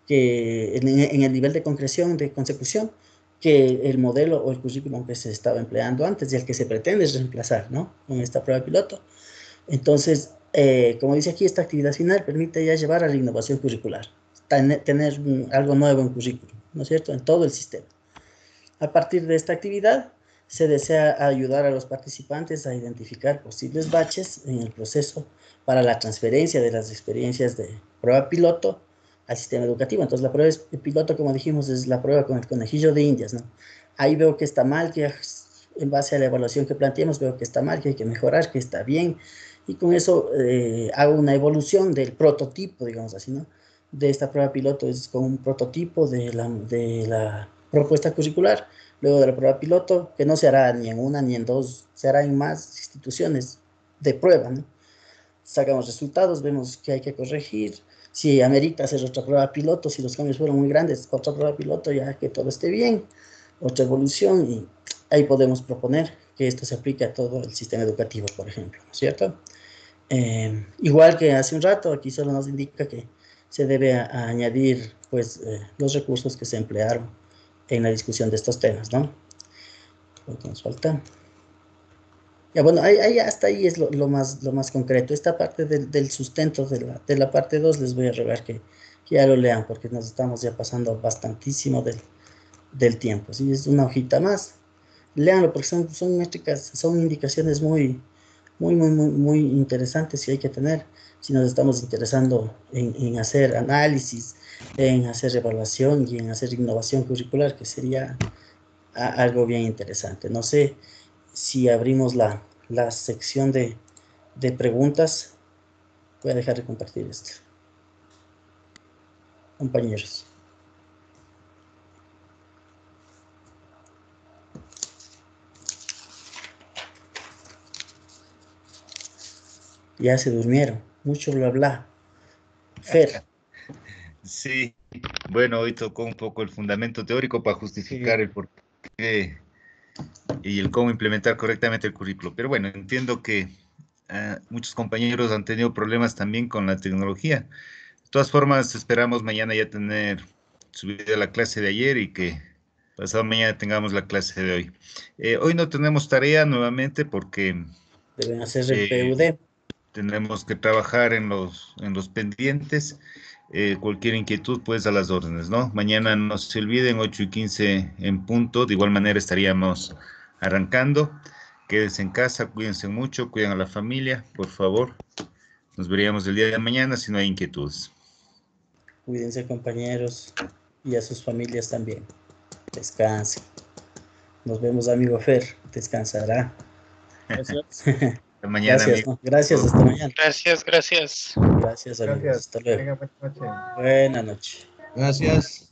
que en el nivel de concreción, de consecución, que el modelo o el currículum que se estaba empleando antes y el que se pretende reemplazar, ¿no?, con esta prueba piloto. Entonces, como dice aquí, esta actividad final permite ya llevar a la innovación curricular, tener algo nuevo en currículum, ¿no es cierto?, en todo el sistema. A partir de esta actividad, se desea ayudar a los participantes a identificar posibles baches en el proceso para la transferencia de las experiencias de prueba piloto al sistema educativo. Entonces, la prueba piloto, como dijimos, es la prueba con el conejillo de Indias, ¿no? Ahí veo que está mal, que en base a la evaluación que planteamos, veo que está mal, que hay que mejorar, que está bien, y con eso hago una evolución del prototipo, digamos así, ¿no? De esta prueba piloto es con un prototipo de la propuesta curricular. Luego de la prueba piloto, que no se hará ni en una ni en dos, se hará en más instituciones de prueba, ¿no? Sacamos resultados, vemos qué hay que corregir, si amerita hacer otra prueba piloto, si los cambios fueron muy grandes, otra prueba piloto, ya que todo esté bien, otra evolución, y ahí podemos proponer que esto se aplique a todo el sistema educativo, por ejemplo, ¿no es cierto? Igual que hace un rato, aquí solo nos indica que se debe añadir pues, los recursos que se emplearon en la discusión de estos temas, ¿no? Lo que nos falta. Ya, bueno, hasta ahí es lo más concreto. Esta parte del sustento de la parte 2 les voy a rogar que ya lo lean, porque nos estamos ya pasando bastantísimo del tiempo. ¿Sí? Es una hojita más. Léanlo, porque son métricas, son indicaciones muy interesantes que hay que tener si nos estamos interesando en hacer análisis, en hacer evaluación y en hacer innovación curricular, que sería algo bien interesante. No sé si abrimos la sección de preguntas. Voy a dejar de compartir esto. Compañeros. Ya se durmieron. Mucho bla bla. Fer. Sí, bueno, hoy tocó un poco el fundamento teórico para justificar el por qué y el cómo implementar correctamente el currículo. Pero bueno, entiendo que muchos compañeros han tenido problemas también con la tecnología. De todas formas, esperamos mañana ya tener subida la clase de ayer y que pasado mañana tengamos la clase de hoy. Hoy no tenemos tarea nuevamente porque Deben hacer el eh, PUD. tenemos que trabajar en los pendientes. Cualquier inquietud, pues a las órdenes, ¿no? Mañana no se olviden, 8:15 en punto. De igual manera estaríamos arrancando. Quédense en casa, cuídense mucho, cuiden a la familia, por favor. Nos veríamos el día de mañana si no hay inquietudes. Cuídense, compañeros, y a sus familias también. Descansen. Nos vemos, amigo Fer. Descansará. Gracias. Hasta mañana, Gracias, amigo. ¿no? Gracias, hasta mañana. Gracias. Gracias, amigos. Gracias. Hasta luego. Tenga buena noche. Buena noche. Gracias.